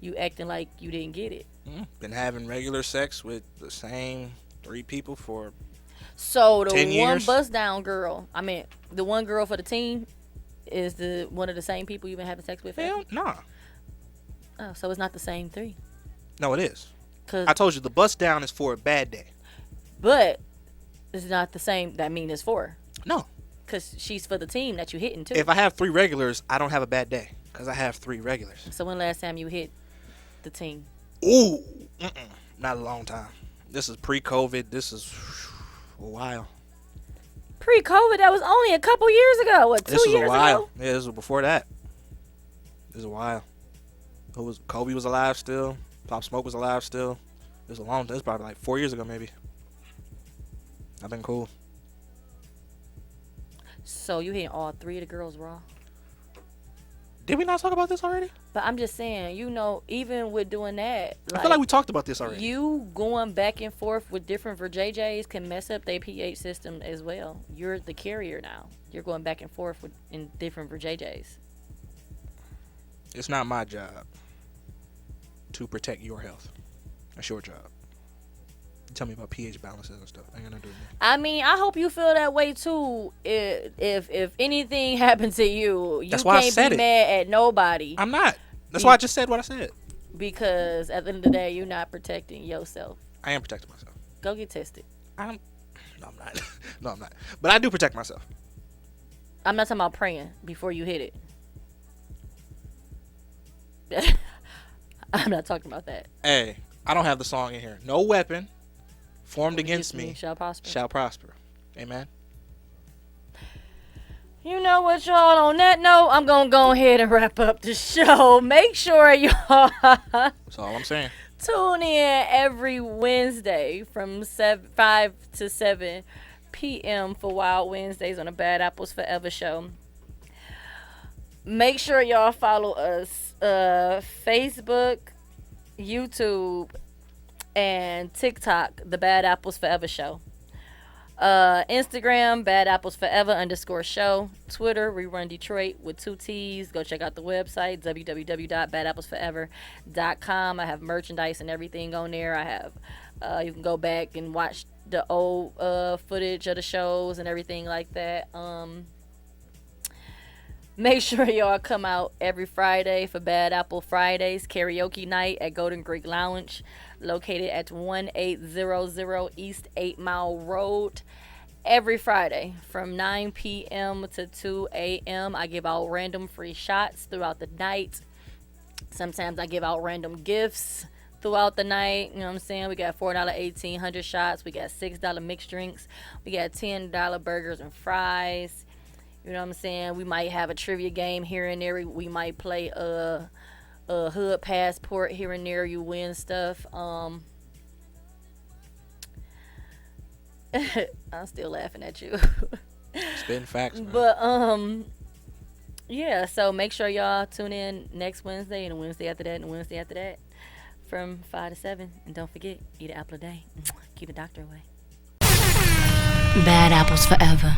you acting like you didn't get it. been having regular sex with the same 3 people for So the 10 one years? bust down girl, the one girl for the team is the one of the same people you've been having sex with? hell nah. Oh, so it's not the same 3. No, it is. 'Cause- I told you the bust down is for a bad day. but it's not the same. That mean it's 4. No. Because she's for the team that you hitting too. If I have 3 regulars, I don't have a bad day because I have 3 regulars. So when last time you hit the team? Ooh, not a long time. This is pre-COVID. This is a while. Pre-COVID, that was only a couple years ago. What, 2 This was years a while. ago? Yeah, this was before that. This was a while. Kobe was alive still. Pop Smoke was alive still. It was a long. This was probably like 4 years ago, maybe. I've been cool. So you hitting all 3 of the girls raw? Did we not talk about this already? But I'm just saying, even with doing that, I feel like we talked about this already. You going back and forth with different JJs can mess up their pH system as well. You're the carrier now. You're going back and forth in different JJs. It's not my job to protect your health. That's your job. You tell me about pH balances and stuff. Ain't got nothing to do with me. I hope you feel that way too. If anything happened to you, you That's why I can't said be it. mad at nobody I'm not. That's why I just said what I said. because at the end of the day, you're not protecting yourself. I am protecting myself. Go get tested. No, I'm not. No, I'm not. But I do protect myself. I'm not talking about praying before you hit it. I'm not talking about that. Hey, I don't have the song in here. No weapon formed against me shall prosper. shall prosper. Amen. You know what, y'all? On that note, I'm gonna go ahead and wrap up the show. Make sure y'all That's all I'm saying. tune in every Wednesday from 5 to 7 p.m. for Wild Wednesdays on the Bad Apples Forever show. Make sure y'all follow us Facebook, YouTube, and TikTok, the Bad Apples Forever show. Instagram, Bad Apples Forever _show. Twitter, Rerun Detroit with 2 T's. Go check out the website, www.badapplesforever.com. I have merchandise and everything on there. I have, you can go back and watch the old footage of the shows and everything like that. Make sure y'all come out every Friday for Bad Apple Fridays karaoke night at Golden Greek Lounge, located at 1800 East 8 Mile Road. Every Friday from 9 p.m. to 2 a.m. I give out random free shots throughout the night. Sometimes I give out random gifts throughout the night. You know what I'm saying? We got $4 1800 shots. We got $6 mixed drinks. We got $10 burgers and fries. You know what I'm saying? We might have a trivia game here and there. We might play a hood passport here and there. You win stuff. I'm still laughing at you. Spitting facts, man. But yeah. So make sure y'all tune in next Wednesday and the Wednesday after that and the Wednesday after that from 5 to 7. And don't forget, eat an apple a day. Keep the doctor away. Bad Apples Forever.